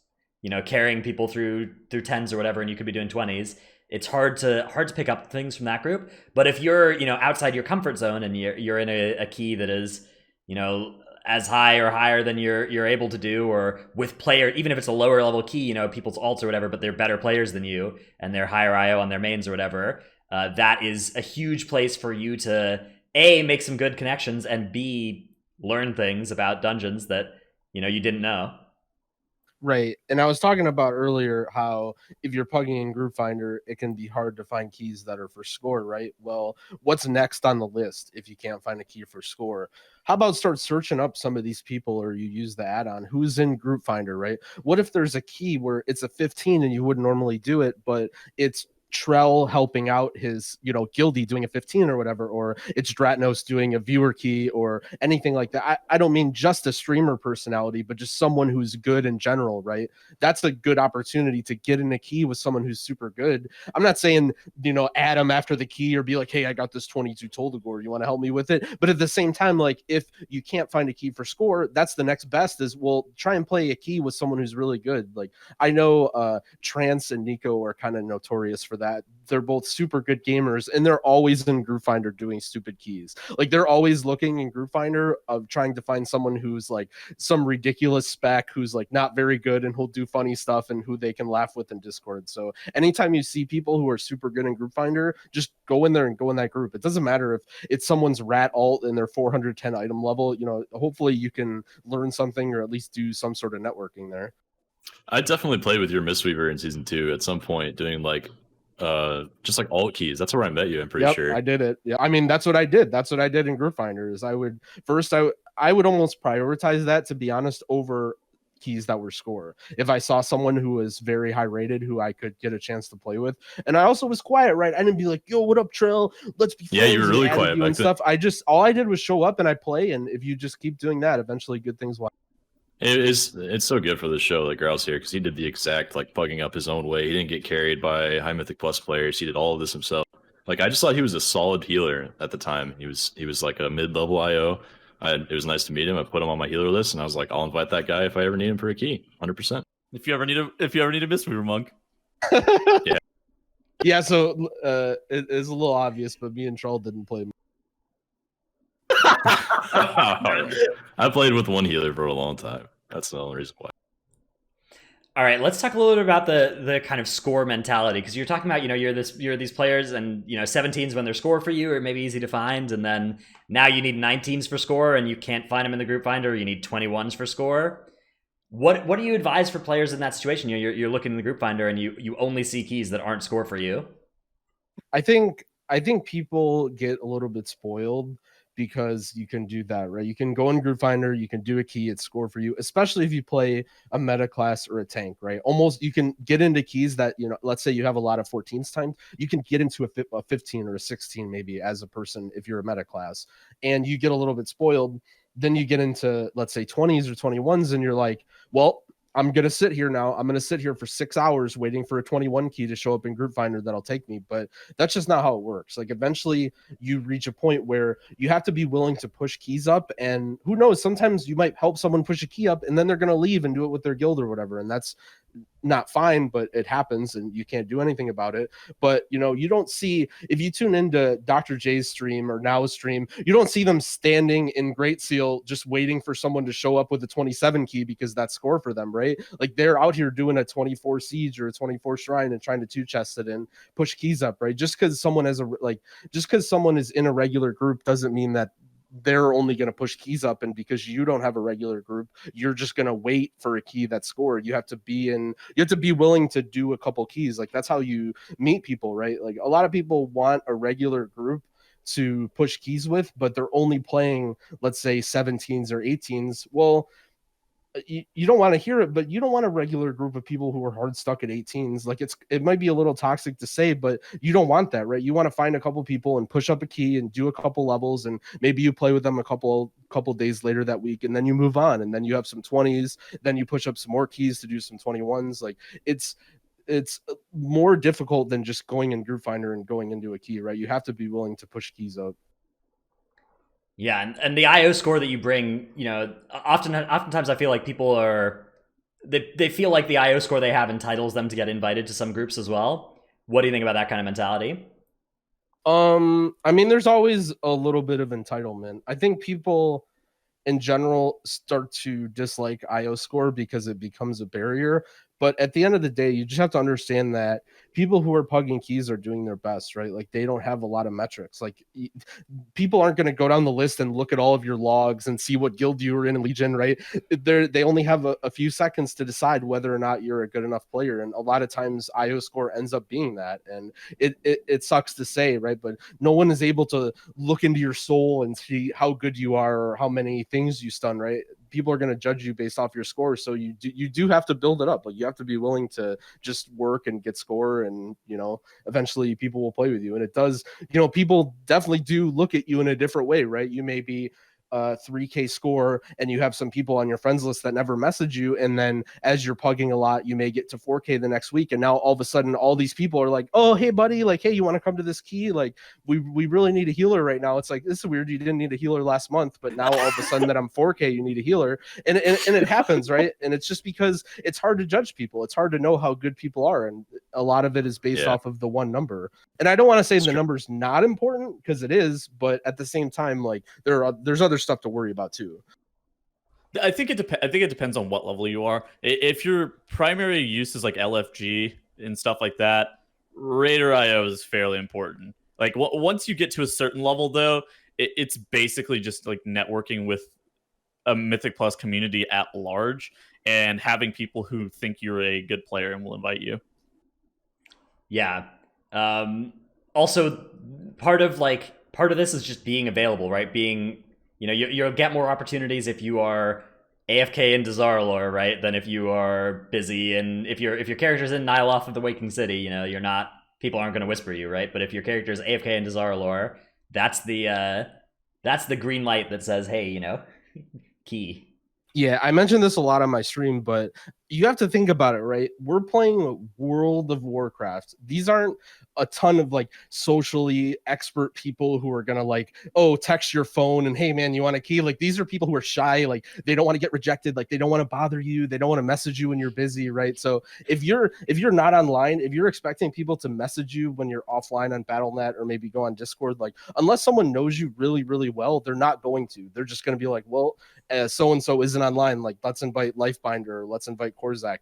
carrying people through 10s or whatever, and you could be doing 20s. It's hard to pick up things from that group. But if you're outside your comfort zone and you're in a key that is as high or higher than you're able to do, or with player, even if it's a lower level key, people's alts or whatever, but they're better players than you and they're higher IO on their mains or whatever, that is a huge place for you to A, make some good connections, and B, learn things about dungeons that you didn't know. Right. And I was talking about earlier how if you're plugging in Group Finder, it can be hard to find keys that are for score, right? Well, what's next on the list if you can't find a key for score? How about start searching up some of these people, or you use the add-on who's in Group Finder, right? What if there's a key where it's a 15 and you wouldn't normally do it, but it's Trell helping out his, guildie doing a 15 or whatever, or it's Dratnos doing a viewer key or anything like that. I don't mean just a streamer personality, but just someone who's good in general, right? That's a good opportunity to get in a key with someone who's super good. I'm not saying, add them after the key or be like, hey, I got this 22 Toldegor, you want to help me with it? But at the same time, like if you can't find a key for score, that's the next best is, well, try and play a key with someone who's really good. Like I know Trance and Nico are kind of notorious for that they're both super good gamers, and they're always in Group Finder doing stupid keys. Like they're always looking in Group Finder of trying to find someone who's like some ridiculous spec, who's like not very good and who'll do funny stuff and who they can laugh with in Discord. So anytime you see people who are super good in Group Finder, just go in there and go in that group. It doesn't matter if it's someone's rat alt and their 410 item level. You know, hopefully you can learn something or at least do some sort of networking there. I definitely played with your Mistweaver in season 2 at some point, doing like just like alt keys. That's where I met you, I'm pretty sure. I did it. Yeah, I mean that's what I did. That's what I did in Group Finder. Is I would almost prioritize that, to be honest, over keys that were score. If I saw someone who was very high rated who I could get a chance to play with. And I also was quiet, right? I didn't be like, yo, what up, Trill? Let's be friends. Yeah, you were really quiet and stuff. All I did was show up and I play, and if you just keep doing that, eventually good things will. It's so good for the show that Growl's here, because he did the exact like pugging up his own way. He didn't get carried by High Mythic Plus players. He did all of this himself. Like I just thought he was a solid healer at the time. He was like a mid-level IO. It was nice to meet him. I put him on my healer list, and I was like, I'll invite that guy if I ever need him for a key, 100%. If you ever need a Mistweaver monk. Yeah. Yeah. So it is a little obvious, but me and Troll didn't play. I played with one healer for a long time. That's the only reason why. All right, let's talk a little bit about the kind of score mentality, because you're talking about, you're these players, and 17s when they're score for you are maybe easy to find, and then now you need 19s for score and you can't find them in the group finder. You need 21s for score. What do you advise for players in that situation? You're looking in the group finder and you only see keys that aren't score for you. I think people get a little bit spoiled because you can do that, right? You can go in Group Finder, you can do a key, it's score for you, especially if you play a meta class or a tank, right? Almost you can get into keys that, let's say you have a lot of 14s timed, you can get into a 15 or a 16 maybe as a person if you're a meta class, and you get a little bit spoiled. Then you get into, let's say, 20s or 21s, and you're like, well, I'm going to sit here now. I'm going to sit here for 6 hours waiting for a 21 key to show up in Group Finder that'll take me. But that's just not how it works. Like eventually you reach a point where you have to be willing to push keys up, and who knows, sometimes you might help someone push a key up and then they're going to leave and do it with their guild or whatever. And that's not fine, but it happens and you can't do anything about it. But you don't see, if you tune into Dr. J's stream or Now's stream, you don't see them standing in Great Seal just waiting for someone to show up with a 27 key because that's score for them, right? Like they're out here doing a 24 siege or a 24 shrine and trying to 2-chest it and push keys up, right? Just because someone is in a regular group doesn't mean that they're only going to push keys up, and because you don't have a regular group, you're just going to wait for a key that's scored. You have to be willing to do a couple keys. Like that's how you meet people, right? Like a lot of people want a regular group to push keys with, but they're only playing, let's say, 17s or 18s. Well, you don't want to hear it, but you don't want a regular group of people who are hard stuck at 18s. Like it might be a little toxic to say, but you don't want that, right? You want to find a couple people and push up a key and do a couple levels, and maybe you play with them a couple days later that week, and then you move on, and then you have some 20s, then you push up some more keys to do some 21s. Like it's more difficult than just going in Group Finder and going into a key, right? You have to be willing to push keys up. Yeah, and the IO score that you bring, oftentimes I feel like people they feel like the IO score they have entitles them to get invited to some groups as well. What do you think about that kind of mentality? I mean, there's always a little bit of entitlement. I think people in general start to dislike IO score because it becomes a barrier. But at the end of the day, you just have to understand that people who are pugging keys are doing their best, right? Like they don't have a lot of metrics. Like people aren't going to go down the list and look at all of your logs and see what guild you were in Legion, right? They only have a few seconds to decide whether or not you're a good enough player. And a lot of times IO score ends up being that. And it sucks to say, right? But no one is able to look into your soul and see how good you are or how many things you stun, right? People are going to judge you based off your score. So you do have to build it up. Like you have to be willing to just work and get score, and eventually people will play with you. And it does, people definitely do look at you in a different way, right? You may be 3K score and you have some people on your friends list that never message you, and then as you're pugging a lot you may get to 4K the next week, and now all of a sudden all these people are like, oh hey buddy, like hey, you want to come to this key, like we really need a healer right now. It's like, this is weird, you didn't need a healer last month, but now all of a sudden that I'm 4K you need a healer, and it happens, right? And it's just because it's hard to judge people, it's hard to know how good people are, and a lot of it is based off of the one number. And I don't want to say the number's not important, because it is, but at the same time, like there's other stuff to worry about too. I think it depends on what level you are. If your primary use is like LFG and stuff like that, RaiderIO is fairly important. Like once you get to a certain level, though, it's basically just like networking with a Mythic Plus community at large and having people who think you're a good player and will invite you. Yeah. Also, part of this is just being available, right? Being, you'll get more opportunities if you are AFK in Dazar'alor, right? Than if you are busy, and if your character's in Nyloth of the Waking City, people aren't going to whisper you, right? But if your character's AFK in Dazar'alor, that's the green light that says, hey, key. Yeah, I mentioned this a lot on my stream, but you have to think about it, right? We're playing World of Warcraft. These aren't a ton of like socially expert people who are gonna like, oh, text your phone and hey man, you want a key? Like, these are people who are shy, like they don't want to get rejected, like they don't want to bother you, they don't want to message you when you're busy, right? So if you're not online, if you're expecting people to message you when you're offline on Battle.net or maybe go on Discord, like unless someone knows you really, really well, they're not going to. They're just gonna be like, well, so and so isn't online, like let's invite Lifebinder, let's invite Korzak,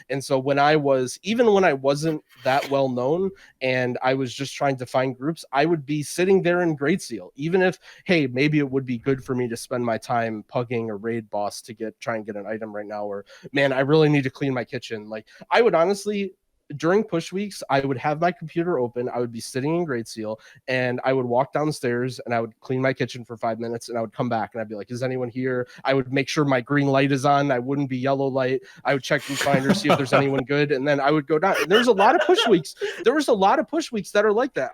And so when I wasn't that well known and I was just trying to find groups, I would be sitting there in Great Seal, even if, hey, maybe it would be good for me to spend my time pugging a raid boss to try and get an item right now, or man, I really need to clean my kitchen. Like I would honestly, during push weeks, I would have my computer open, I would be sitting in Great Seal, and I would walk downstairs and I would clean my kitchen for 5 minutes, and I would come back and I'd be like, is anyone here? I would make sure my green light is on, I wouldn't be yellow light, I would check Viewfinder, see if there's anyone good, and then I would go down. And there's a lot of push weeks. There was a lot of push weeks that are like that.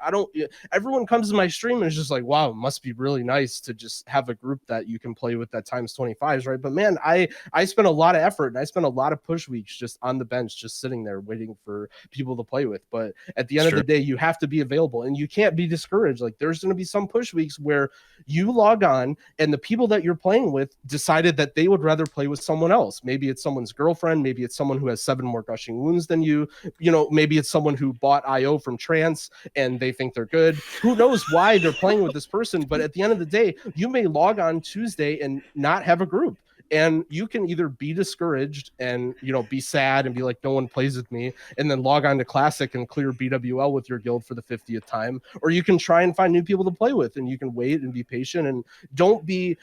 Everyone comes to my stream and is just like, wow, it must be really nice to just have a group that you can play with that times 25s, right? But man, I spent a lot of effort and I spent a lot of push weeks just on the bench, just sitting there waiting for people to play with. But at the end of the day, you have to be available and you can't be discouraged. Like there's going to be some push weeks where you log on and the people that you're playing with decided that they would rather play with someone else. Maybe it's someone's girlfriend, maybe it's someone who has 7 more gushing wounds than you, maybe it's someone who bought IO from Trance and they think they're good. Who knows why they're playing with this person, but at the end of the day, you may log on Tuesday and not have a group. And you can either be discouraged and, be sad and be like, no one plays with me, and then log on to Classic and clear BWL with your guild for the 50th time. Or you can try and find new people to play with, and you can wait and be patient, and don't be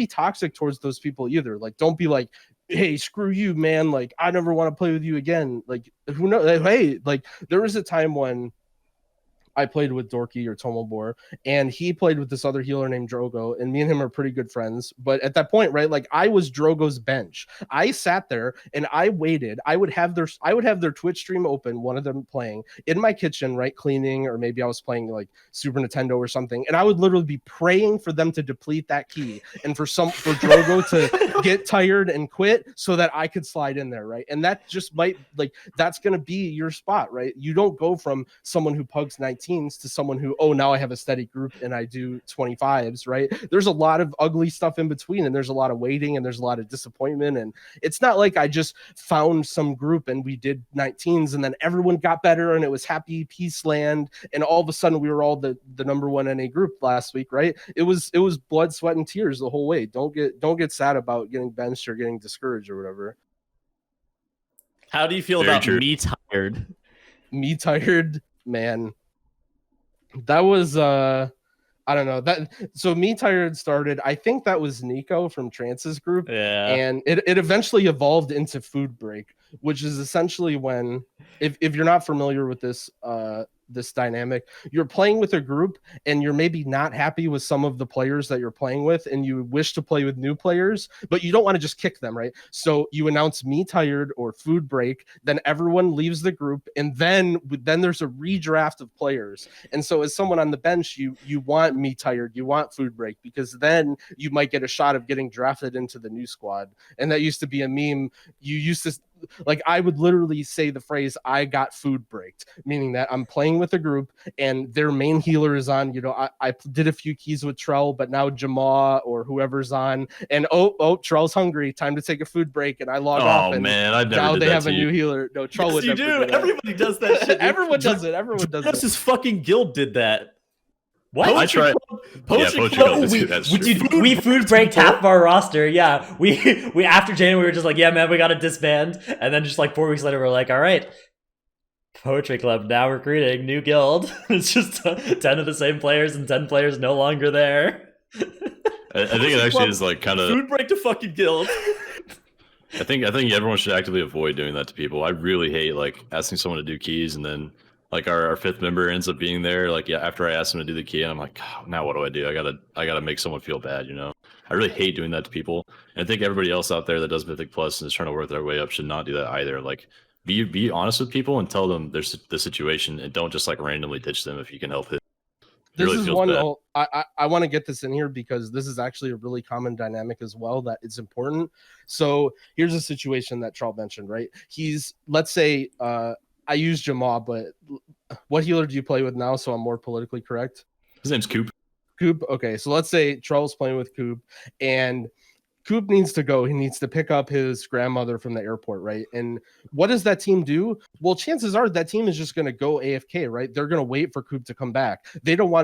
toxic towards those people either. Like, don't be like, hey, screw you, man. Like, I never want to play with you again. Like, who knows? Hey, like, there was a time when I played with Dorky or Tomobor, and he played with this other healer named Drogo, and me and him are pretty good friends. But at that point, right, like I was Drogo's bench. I sat there and I waited. I would have their Twitch stream open, one of them playing in my kitchen, right, cleaning, or maybe I was playing like Super Nintendo or something, and I would literally be praying for them to deplete that key and for Drogo to get tired and quit so that I could slide in there, right? And that just might, like, that's gonna be your spot, right? You don't go from someone who pugs 19 to someone who, oh, now I have a steady group and I do 25s, right? There's a lot of ugly stuff in between, and there's a lot of waiting, and there's a lot of disappointment, and it's not like I just found some group and we did 19s and then everyone got better and it was happy peace land and all of a sudden we were all the number 1 NA group last week, right? It was blood, sweat, and tears the whole way. Don't get sad about getting benched or getting discouraged or whatever. How do you feel about me tired? Me tired, man. That was I don't know, that so Me Tired started, I think that was Nico from Trance's group, and it eventually evolved into Food Break, which is essentially when, if you're not familiar with this, this dynamic. You're playing with a group and you're maybe not happy with some of the players that you're playing with, and you wish to play with new players, but you don't want to just kick them, right? So you announce me tired or food break, then everyone leaves the group, and then there's a redraft of players. And so as someone on the bench, you want me tired, you want food break, because then you might get a shot of getting drafted into the new squad. And that used to be a meme. You used to, like, I would literally say the phrase, I got food braked, meaning that I'm playing with a group and their main healer is on, you know, I did a few keys with Trell, but now Jamal or whoever's on, and oh, Trell's hungry, time to take a food break, and I log off. Oh man, I never now did they that have to a you. new healer. No, Trell Yes, would you never do. Everybody does that shit. Everyone does it. Everyone does it. His fucking guild did that. What? I tried. Poetry Poetry Club. Club did that's true. We food breaked half of our roster. Yeah, we after January we were just like, yeah, man, we got to disband, and then just like 4 weeks later we're like, all right, Poetry Club now recruiting new guild. It's just 10 of the same players and 10 players no longer there. I think it actually is like kind of Food break to fucking guild. I think everyone should actively avoid doing that to people. I really hate like asking someone to do keys and then like our fifth member ends up being there. Like, yeah, after I asked him to do the key, and I'm like, oh, now what do I do? I gotta make someone feel bad, you know? I really hate doing that to people. And I think everybody else out there that does Mythic Plus and is trying to work their way up should not do that either. Like, be honest with people and tell them there's the situation, and don't just like randomly ditch them if you can help it. This is one I want to get this in here because this is actually a really common dynamic as well that it's important. So here's a situation that Charles mentioned, right? Let's say I use Jamal, but what healer do you play with now? So I'm more politically correct. His name's Coop. Coop. Okay, so let's say Charles playing with Coop, and Coop needs to go. He needs to pick up his grandmother from the airport, right? And what does that team do? Well, chances are that team is just going to go AFK, right? They're going to wait for Coop to come back.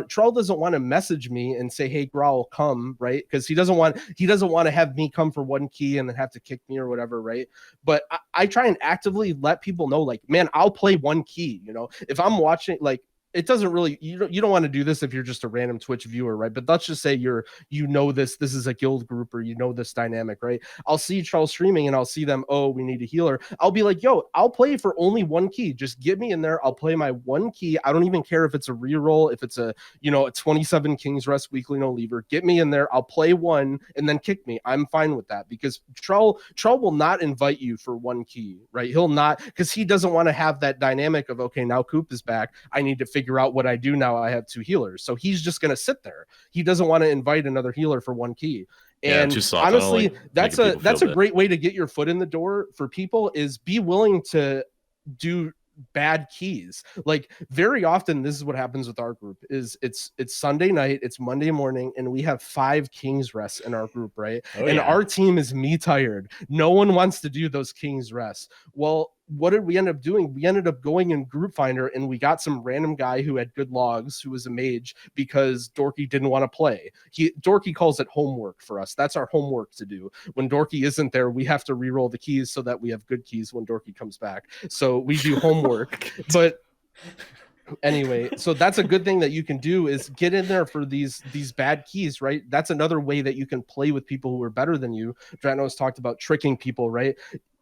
Troll doesn't want to message me and say, "Hey, Growl, come," right? Because he doesn't want to have me come for one key and then have to kick me or whatever, right? But I try and actively let people know, like, man, I'll play one key. You know, if I'm watching, like, it doesn't really, you don't want to do this if you're just a random Twitch viewer, right? But let's just say this is a guild group, or this dynamic, right? I'll see Charles streaming and I'll see them, oh, we need a healer. I'll be like, yo, I'll play for only one key. Just get me in there. I'll play my one key. I don't even care if it's a reroll, if it's a 27 King's Rest weekly no lever. Get me in there. I'll play one and then kick me. I'm fine with that, because Troll will not invite you for one key, right? He'll not, because he doesn't want to have that dynamic of, okay, now Coop is back, I need to figure out what I do now. I have two healers. So he's just going to sit there. He doesn't want to invite another healer for one key. And honestly, that's a great way to get your foot in the door for people, is be willing to do bad keys. Like, very often this is what happens with our group is it's Sunday night, it's Monday morning, and we have 5 King's Rests in our group, right? Our team is me tired. No one wants to do those King's Rests. Well, what did we end up doing? We ended up going in Group Finder, and we got some random guy who had good logs, who was a mage, because Dorky didn't want to play. Dorky calls it homework for us. That's our homework to do. When Dorky isn't there, we have to re-roll the keys so that we have good keys when Dorky comes back. So we do homework. But anyway, so that's a good thing that you can do, is get in there for these bad keys, right? That's another way that you can play with people who are better than you. Dratno's talked about tricking people, right?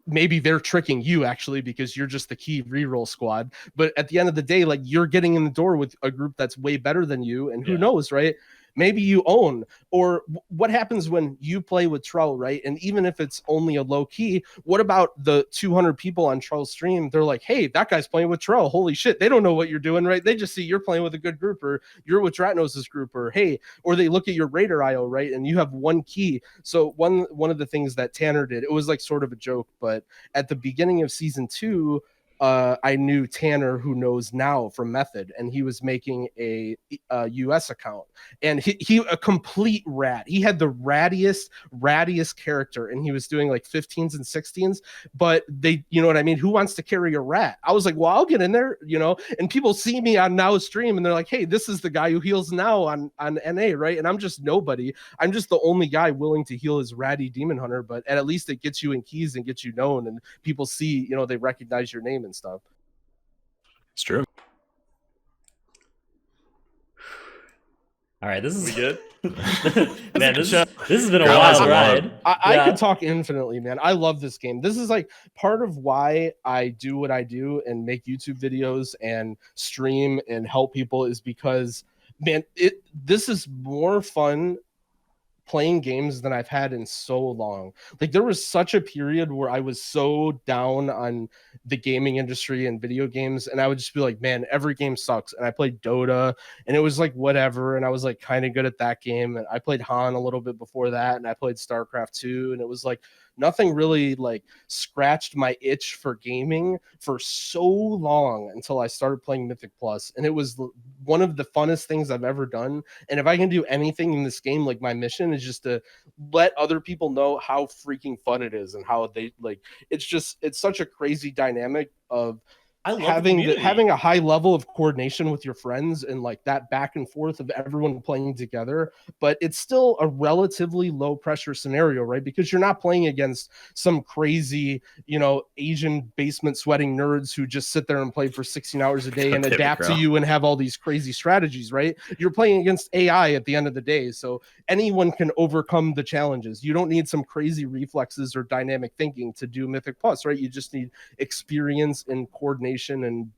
Maybe they're tricking you actually, because you're just the key reroll squad. But at the end of the day, like, you're getting in the door with a group that's way better than you, and who knows, right? Maybe you own, or what happens when you play with Trell, right? And even if it's only a low key, what about the 200 people on Trell's stream? They're like, hey, that guy's playing with Trell. Holy shit. They don't know what you're doing, right? They just see you're playing with a good group, or you're with Dratnos' group, or hey, or they look at your RaiderIO, right? And you have one key. So one of the things that Tanner did, it was like sort of a joke, but at the beginning of season 2, I knew Tanner, who knows now from Method, and he was making a US account, and he a complete rat. He had the rattiest character, and he was doing like 15s and 16s, but they, you know what I mean? Who wants to carry a rat? I was like, well, I'll get in there, and people see me on Now stream, and they're like, hey, this is the guy who heals Now on NA, right? And I'm just nobody. I'm just the only guy willing to heal his ratty demon hunter, but at least it gets you in keys and gets you known, and people see, they recognize your name and stuff. It's true. All right, this is good. Man, this has been a Growl has wild a lot. ride. I could talk infinitely, man. I love this game. This is like part of why I do what I do and make YouTube videos and stream and help people is because, man, this is more fun playing games than I've had in so long. Like there was such a period where I was so down on the gaming industry and video games, and I would just be like, man, every game sucks. And I played Dota and it was like whatever, and I was like kind of good at that game, and I played Han a little bit before that, and I played StarCraft 2, and it was like nothing really like scratched my itch for gaming for so long until I started playing Mythic Plus, and it was one of the funnest things I've ever done. And if I can do anything in this game, like my mission is just to let other people know how freaking fun it is and how they like it's such a crazy dynamic of having a high level of coordination with your friends and like that back and forth of everyone playing together. But it's still a relatively low pressure scenario, right? Because you're not playing against some crazy, Asian basement sweating nerds who just sit there and play for 16 hours a day and adapt to you and have all these crazy strategies, right? You're playing against AI at the end of the day. So anyone can overcome the challenges. You don't need some crazy reflexes or dynamic thinking to do Mythic Plus, right? You just need experience and coordination and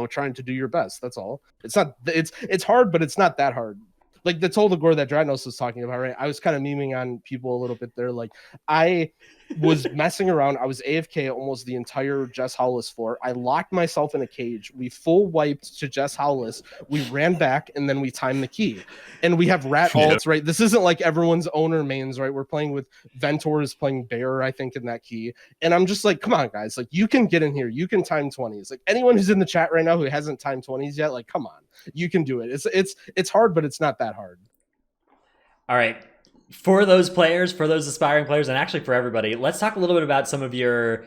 trying to do your best. That's all. It's hard, but it's not that hard. Like the Total Gore that Dratnos was talking about, right? I was kind of memeing on people a little bit there. Like I was messing around. I was AFK almost the entire Jess Howless floor. I locked myself in a cage. We full wiped to Jess Howless. We ran back and then we timed the key. And we have rat alts, right? This isn't like everyone's owner mains, right? We're playing with Ventor is playing Bear, I think, in that key. And I'm just like, come on, guys. Like you can get in here. You can time 20s. Like anyone who's in the chat right now who hasn't timed 20s yet, like, come on. You can do it. It's hard, but it's not that hard. All right. For those players, for those aspiring players, and actually for everybody, let's talk a little bit about some of your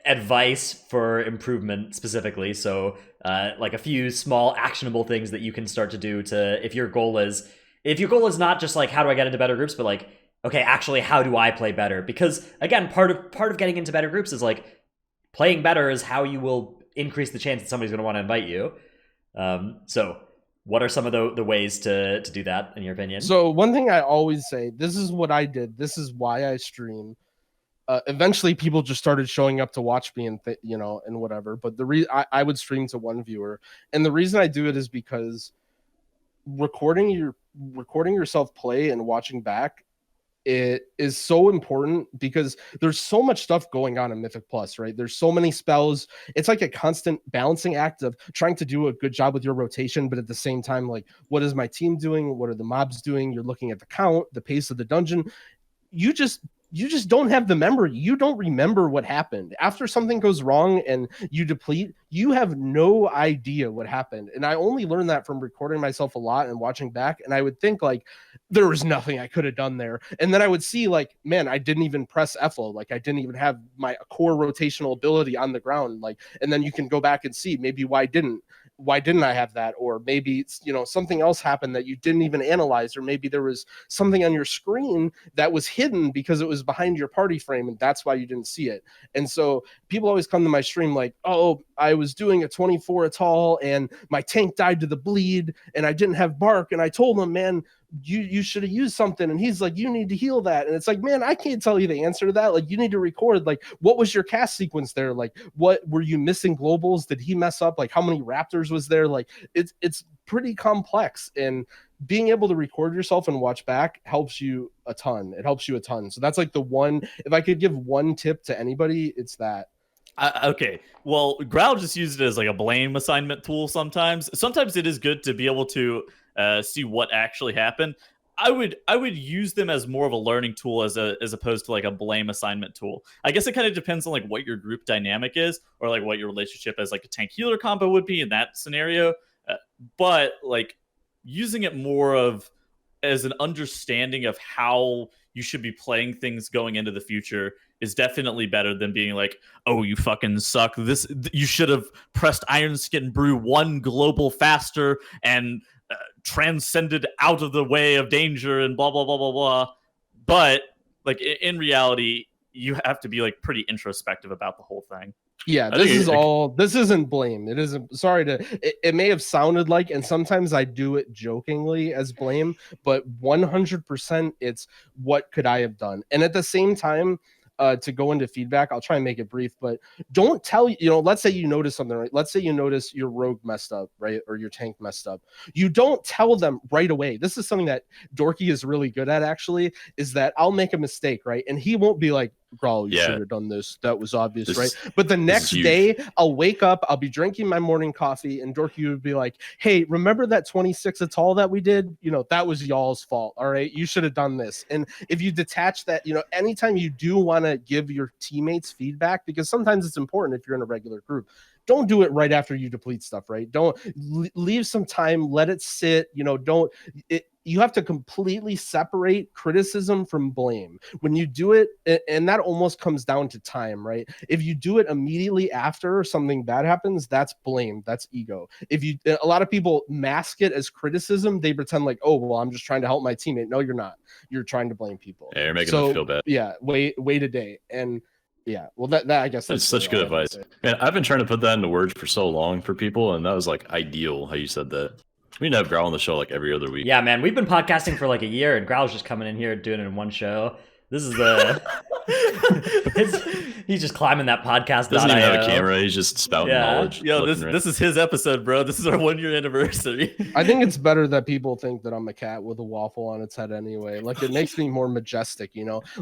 advice for improvement specifically. So a few small actionable things that you can start to do to if your goal is not just like how do I get into better groups, but like, okay, actually how do I play better? Because again, part of getting into better groups is like playing better is how you will increase the chance that somebody's going to want to invite you. So what are some of the ways to do that, in your opinion? So one thing I always say, this is what I did. This is why I stream. Eventually, people just started showing up to watch me and and whatever. But I would stream to one viewer, and the reason I do it is because recording yourself play and watching back, it is so important because there's so much stuff going on in Mythic Plus, right? There's so many spells. It's like a constant balancing act of trying to do a good job with your rotation, but at the same time, like, what is my team doing? What are the mobs doing? You're looking at the count, the pace of the dungeon. You just don't have the memory. You don't remember what happened. After something goes wrong and you deplete, you have no idea what happened. And I only learned that from recording myself a lot and watching back. And I would think like, there was nothing I could have done there. And then I would see like, man, I didn't even press FO. Like I didn't even have my core rotational ability on the ground. Like, and then you can go back and see maybe why didn't I have that? Or maybe, something else happened that you didn't even analyze, or maybe there was something on your screen that was hidden because it was behind your party frame and that's why you didn't see it. And so people always come to my stream like, oh, I was doing a 24 at all and my tank died to the bleed and I didn't have bark. And I told him, man, you should have used something. And he's like, you need to heal that. And it's like, man, I can't tell you the answer to that. Like, you need to record, like, what was your cast sequence there? Like, what were you missing globals? Did he mess up? Like, how many raptors was there? Like, it's pretty complex, and being able to record yourself and watch back helps you a ton. It helps you a ton. So that's like the one, if I could give one tip to anybody, it's that. Okay, well, Growl just used it as like a blame assignment tool sometimes. Sometimes it is good to be able to see what actually happened. I would use them as more of a learning tool as opposed to like a blame assignment tool. I guess it kind of depends on like what your group dynamic is, or like what your relationship as like a tank healer combo would be in that scenario. But like using it more of as an understanding of how you should be playing things going into the future is definitely better than being like, oh, you fucking suck. You should have pressed Iron Skin Brew one global faster and transcended out of the way of danger and blah, blah, blah, blah, blah. But like in reality, you have to be like pretty introspective about the whole thing. Yeah, this isn't blame. It isn't. Sorry it may have sounded like, and sometimes I do it jokingly as blame, but 100% it's what could I have done. And at the same time, to go into feedback, I'll try and make it brief, but don't tell, let's say you notice something, right? Let's say you notice your rogue messed up, right? Or your tank messed up. You don't tell them right away. This is something that Dorky is really good at, actually, is that I'll make a mistake, right? And he won't be like, Growl, you should have done this. That was obvious, right? But the next day, I'll wake up, I'll be drinking my morning coffee, and Dorky would be like, hey, remember that 26 Atoll that we did? That was y'all's fault, all right? You should have done this. And if you detach that, anytime you do want to give your teammates feedback, because sometimes it's important if you're in a regular group, don't do it right after you deplete stuff, right? Don't leave some time, let it sit, you have to completely separate criticism from blame. When you do it, and that almost comes down to time, right? If you do it immediately after something bad happens, that's blame, that's ego. A lot of people mask it as criticism. They pretend like, oh, well, I'm just trying to help my teammate. No, you're not. You're trying to blame people. Yeah, you're making them feel bad. Yeah, wait a day. And yeah, well, that I guess that's such good advice. Man, I've been trying to put that into words for so long for people, and that was like ideal how you said that. We need to have Growl on the show like every other week. Yeah, man, we've been podcasting for like a year, and Growl's just coming in here doing it in one show. This is he's just climbing that podcast. Doesn't even have a camera. He's just spouting knowledge. Yo, this is his episode, bro. This is our 1-year anniversary. I think it's better that people think that I'm a cat with a waffle on its head anyway. Like, it makes me more majestic,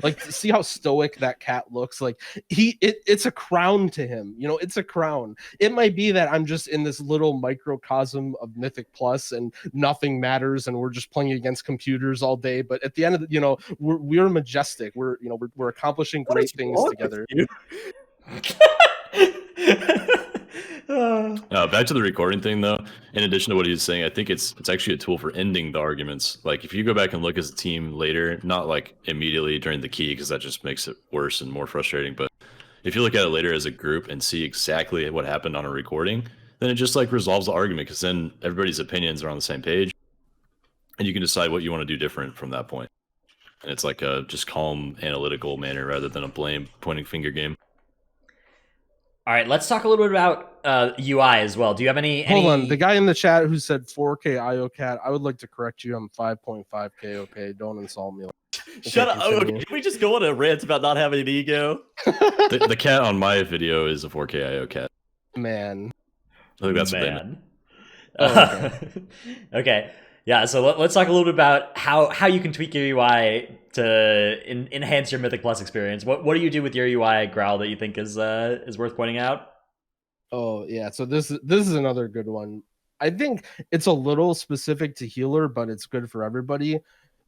Like, see how stoic that cat looks? Like, it's a crown to him. It's a crown. It might be that I'm just in this little microcosm of Mythic Plus and nothing matters and we're just playing against computers all day. But at the end of the, we're majestic. We're accomplishing great things together. Back to the recording thing, though. In addition to what he's saying, I think it's actually a tool for ending the arguments. Like, if you go back and look as a team later, not like immediately during the key, because that just makes it worse and more frustrating. But if you look at it later as a group and see exactly what happened on a recording, then it just like resolves the argument, because then everybody's opinions are on the same page, and you can decide what you want to do different from that point. And it's like a just calm, analytical manner rather than a blame, pointing finger game. All right, let's talk a little bit about UI as well. Do you have any? Hold on, the guy in the chat who said 4K IO cat, I would like to correct you. I'm 5.5K. Okay, don't insult me. Shut up. Okay, can we just go on a rant about not having an ego? the cat on my video is a 4K IO cat. Man, I think that's man. Okay. Okay. Yeah, so let's talk a little bit about how you can tweak your UI to enhance your Mythic Plus experience. What do you do with your UI, Growl, that you think is worth pointing out? Oh yeah, so this is another good one. I think it's a little specific to healer, but it's good for everybody.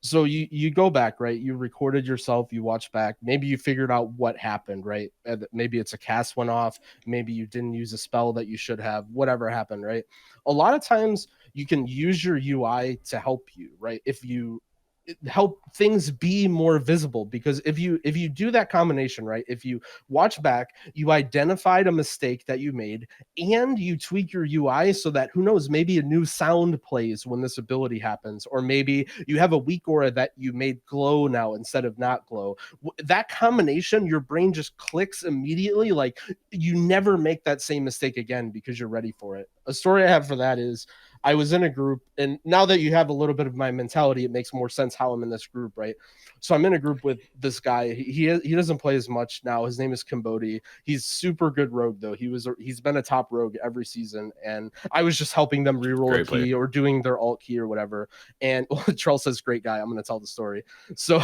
So you go back, right? You recorded yourself, you watch back. Maybe you figured out what happened, right? Maybe it's a cast went off. Maybe you didn't use a spell that you should have. Whatever happened, right? A lot of times you can use your UI to help you, right? If you help things be more visible, because if you do that combination, right, if you watch back, you identified a mistake that you made and you tweak your UI so that, who knows, maybe a new sound plays when this ability happens, or maybe you have a weak aura that you made glow now instead of not glow. That combination, your brain just clicks immediately. Like, you never make that same mistake again because you're ready for it. A story I have for that is, I was in a group, and now that you have a little bit of my mentality, it makes more sense how I'm in this group, right? So I'm in a group with this guy. He doesn't play as much now. His name is Kimbodi. He's super good rogue, though. He's been a top rogue every season, and I was just helping them reroll a key or doing their alt key or whatever. And Charles says, "Great guy." I'm going to tell the story. So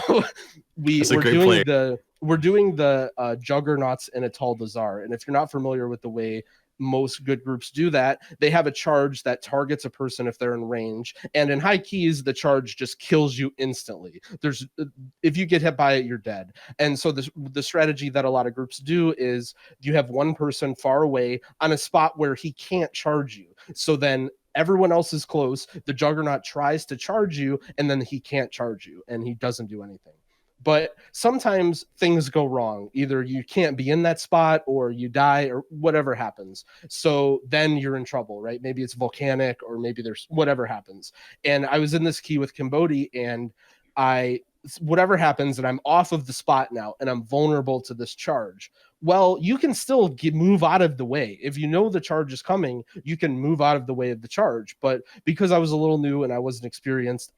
we're doing the Juggernauts in Atoll Bazaar, and if you're not familiar with the way most good groups do that, they have a charge that targets a person if they're in range, and in high keys the charge just kills you instantly. If you get hit by it, you're dead. And so the strategy that a lot of groups do is you have one person far away on a spot where he can't charge you, so then everyone else is close, the Juggernaut tries to charge you, and then he can't charge you and he doesn't do anything. But sometimes things go wrong. Either you can't be in that spot or you die or whatever happens. So then you're in trouble, right? Maybe it's volcanic or maybe there's whatever happens. And I was in this key with Kimbodi, and I whatever happens and I'm off of the spot now and I'm vulnerable to this charge, well, you can still move out of the way. If you know the charge is coming, you can move out of the way of the charge. But because I was a little new and I wasn't experienced,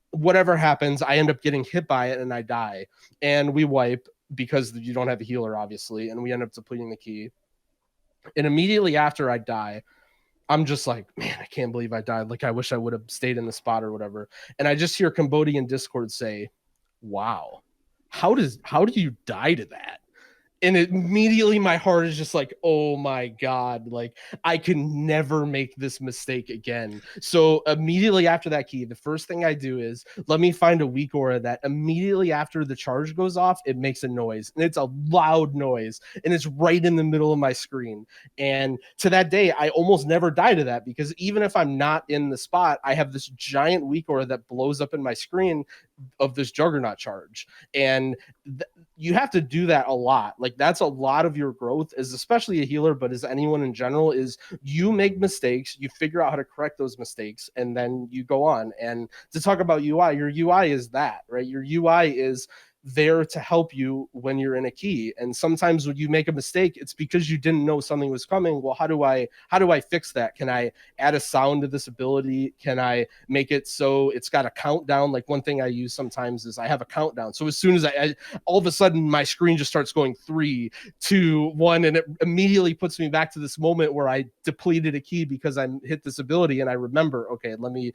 whatever happens, I end up getting hit by it and I die. And we wipe because you don't have a healer, obviously, and we end up depleting the key. And immediately after I die, I'm just like, man, I can't believe I died. Like, I wish I would have stayed in the spot or whatever. And I just hear Cambodian Discord say, wow, how do you die to that? And immediately my heart is just like, oh my God, like I can never make this mistake again. So immediately after that key, the first thing I do is let me find a weak aura that immediately after the charge goes off, it makes a noise, and it's a loud noise, and it's right in the middle of my screen. And to that day, I almost never die to that, because even if I'm not in the spot, I have this giant weak aura that blows up in my screen of this Juggernaut charge. And you have to do that a lot. Like, that's a lot of your growth, as especially a healer, but as anyone in general, is you make mistakes, you figure out how to correct those mistakes, and then you go on. And to talk about UI, your UI is that, right? Your UI is there to help you when you're in a key. And sometimes when you make a mistake, it's because you didn't know something was coming. Well, how do I fix that? Can I add a sound to this ability? Can I make it so it's got a countdown? Like, one thing I use sometimes is I have a countdown. So as soon as I all of a sudden my screen just starts going 3, 2, 1, and it immediately puts me back to this moment where I depleted a key because I hit this ability, and I remember, okay, let me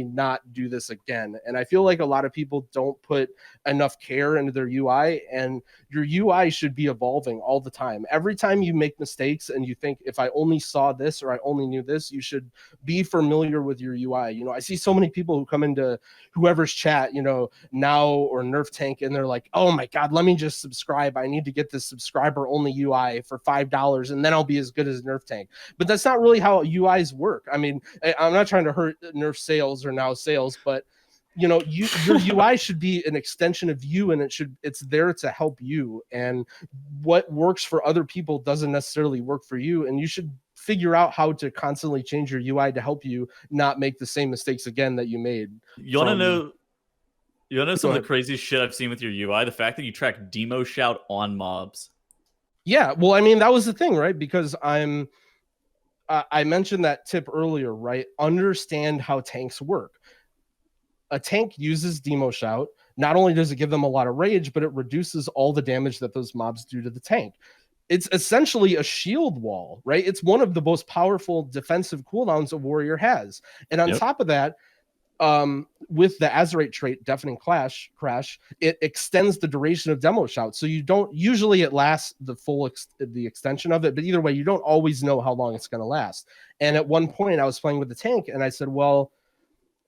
not do this again. And I feel like a lot of people don't put enough care into their UI, and your UI should be evolving all the time. Every time you make mistakes and you think, if I only saw this or I only knew this, you should be familiar with your UI. You know, I see so many people who come into whoever's chat, you know, now or Nerf Tank, and they're like, oh my God, let me just subscribe. I need to get this subscriber only UI for $5 and then I'll be as good as Nerf Tank. But that's not really how UIs work. I mean, I'm not trying to hurt Nerf sales or now sales, but you know, your UI should be an extension of you, and it's there to help you. And what works for other people doesn't necessarily work for you. And you should figure out how to constantly change your UI to help you not make the same mistakes again that you made. You want to know some of the crazy shit I've seen with your UI? The fact that you track demo shout on mobs. Yeah, well, I mean, that was the thing, right? Because I mentioned that tip earlier, right? Understand how tanks work. A tank uses Demo Shout. Not only does it give them a lot of rage, but it reduces all the damage that those mobs do to the tank. It's essentially a shield wall, right? It's one of the most powerful defensive cooldowns a warrior has. And on top of that, with the Azerite trait, Deafening Crash, it extends the duration of Demo Shout. So you don't, usually it lasts the full the extension of it, but either way, you don't always know how long it's going to last. And at one point I was playing with the tank and I said, well,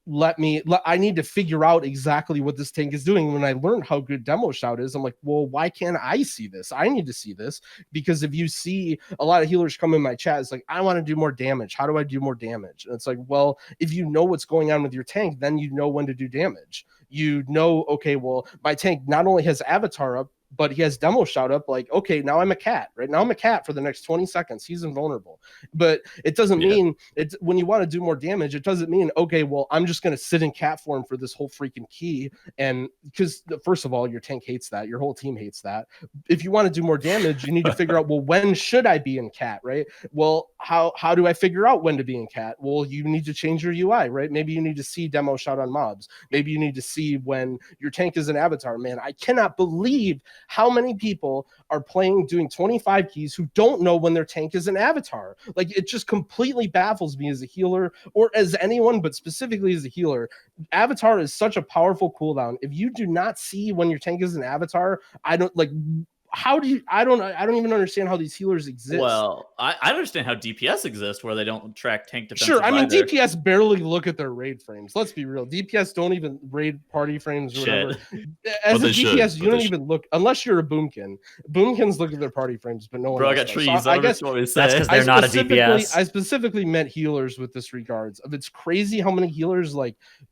I need to figure out exactly what this tank is doing. When I learned how good Demo Shout is, I'm like, well, why can't I see this? I need to see this, because if you see a lot of healers come in my chat, it's like, I want to do more damage. How do I do more damage? And it's like, well, if you know what's going on with your tank, then you know when to do damage. You know, okay, well, my tank not only has Avatar up, but he has Demo Shout up. Like, okay, now I'm a cat, right? Now I'm a cat for the next 20 seconds. He's invulnerable. But it doesn't mean it's when you want to do more damage, it doesn't mean, okay, well, I'm just going to sit in cat form for this whole freaking key. And because first of all, your tank hates that. Your whole team hates that. If you want to do more damage, you need to figure out, well, when should I be in cat, right? Well, how do I figure out when to be in cat? Well, you need to change your UI, right? Maybe you need to see Demo Shout on mobs. Maybe you need to see when your tank is an Avatar. Man, I cannot believe how many people are doing 25 keys who don't know when their tank is an Avatar. Like, it just completely baffles me as a healer, or as anyone, but specifically as a healer. Avatar is such a powerful cooldown. If you do not see when your tank is an Avatar, I don't even understand how these healers exist. Well, I understand how DPS exists, where they don't track tank defense. Sure, I mean, either. DPS barely look at their raid frames. Let's be real. DPS don't even raid party frames or whatever. As a DPS, you don't even look, unless you're a boomkin. Boomkins look at their party frames, but no one else. I got trees. So I guess that's because they're not a DPS. I specifically meant healers with this regards. It's crazy how many healers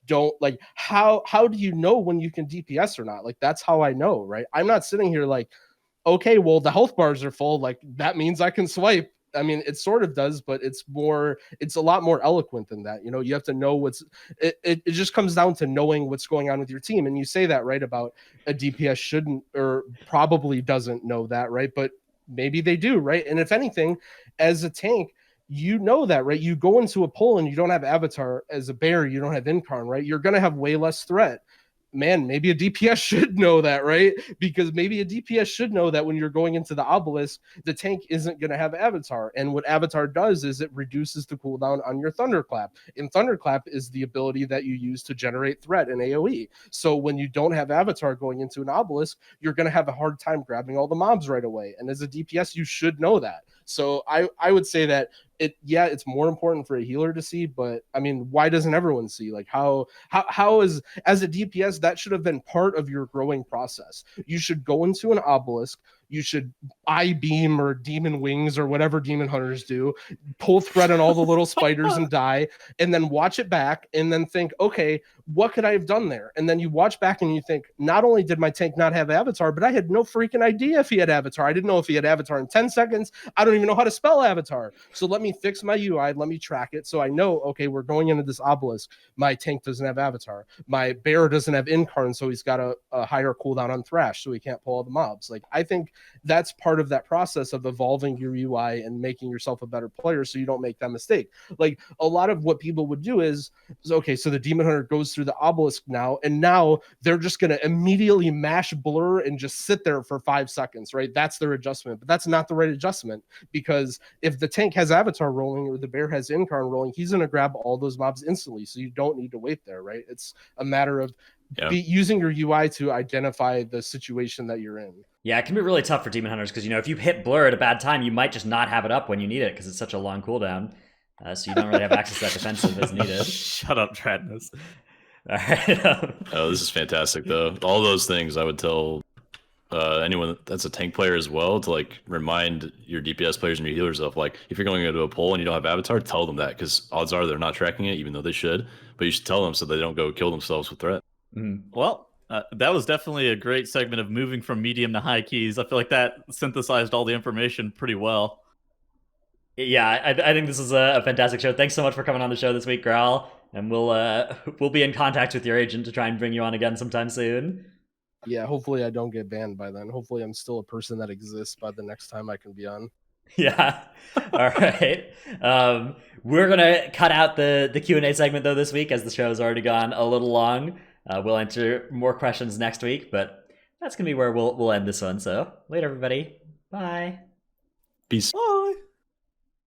don't how do you know when you can DPS or not? Like, that's how I know, right? I'm not sitting here like, okay, well, the health bars are full. Like, that means I can swipe. I mean, it sort of does, but it's a lot more eloquent than that. You know, you have to know it just comes down to knowing what's going on with your team. And you say that, right, about a DPS shouldn't or probably doesn't know that, right? But maybe they do, right? And if anything, as a tank, you know that, right? You go into a pull and you don't have Avatar. As a bear, you don't have Incarn, right? You're going to have way less threat. Man, maybe a DPS should know that, right? Because maybe a DPS should know that when you're going into the obelisk, the tank isn't going to have Avatar. And what Avatar does is it reduces the cooldown on your Thunderclap. And Thunderclap is the ability that you use to generate threat in AoE. So when you don't have Avatar going into an obelisk, you're going to have a hard time grabbing all the mobs right away. And as a DPS, you should know that. So I would say that it's more important for a healer to see, but I mean, why doesn't everyone see? Like how is, as a DPS, that should have been part of your growing process. You should go into an obelisk, you should eye beam or demon wings or whatever demon hunters do, pull thread on all the little spiders and die, and then watch it back and then think, okay, what could I have done there? And then you watch back and you think, not only did my tank not have Avatar, but I had no freaking idea if he had Avatar. I didn't know if he had Avatar in 10 seconds. I don't even know how to spell Avatar. So let me fix my UI, let me track it. So I know, okay, we're going into this obelisk. My tank doesn't have Avatar. My bear doesn't have Incarn, so he's got a higher cooldown on Thrash, so he can't pull all the mobs. Like, I think that's part of that process of evolving your UI and making yourself a better player so you don't make that mistake. Like, a lot of what people would do is okay, so the demon hunter goes through the obelisk now, and now they're just going to immediately mash blur and just sit there for 5 seconds, right? That's their adjustment, but that's not the right adjustment, because if the tank has Avatar rolling or the bear has Incarn rolling, he's going to grab all those mobs instantly, so you don't need to wait there, right? It's a matter of using your UI to identify the situation that you're in. Yeah, it can be really tough for demon hunters because, you know, if you hit blur at a bad time, you might just not have it up when you need it because it's such a long cooldown. So you don't really have access to that defensive as needed. Shut up, Tradness. All right. Oh, this is fantastic, though. All those things I would tell anyone that's a tank player as well to, like, remind your DPS players and your healers of, like, if you're going into a poll and you don't have Avatar, tell them that, because odds are they're not tracking it, even though they should. But you should tell them so they don't go kill themselves with threat. Well, that was definitely a great segment of moving from medium to high keys. I feel like that synthesized all the information pretty well. Yeah, I think this is a fantastic show. Thanks so much for coming on the show this week, Growl. And we'll be in contact with your agent to try and bring you on again sometime soon. Yeah, hopefully I don't get banned by then. Hopefully I'm still a person that exists by the next time I can be on. Yeah. All right. We're going to cut out the Q&A segment, though, this week, as the show has already gone a little long. We'll answer more questions next week, but that's going to be where we'll end this one. So later, everybody. Bye. Peace. Bye.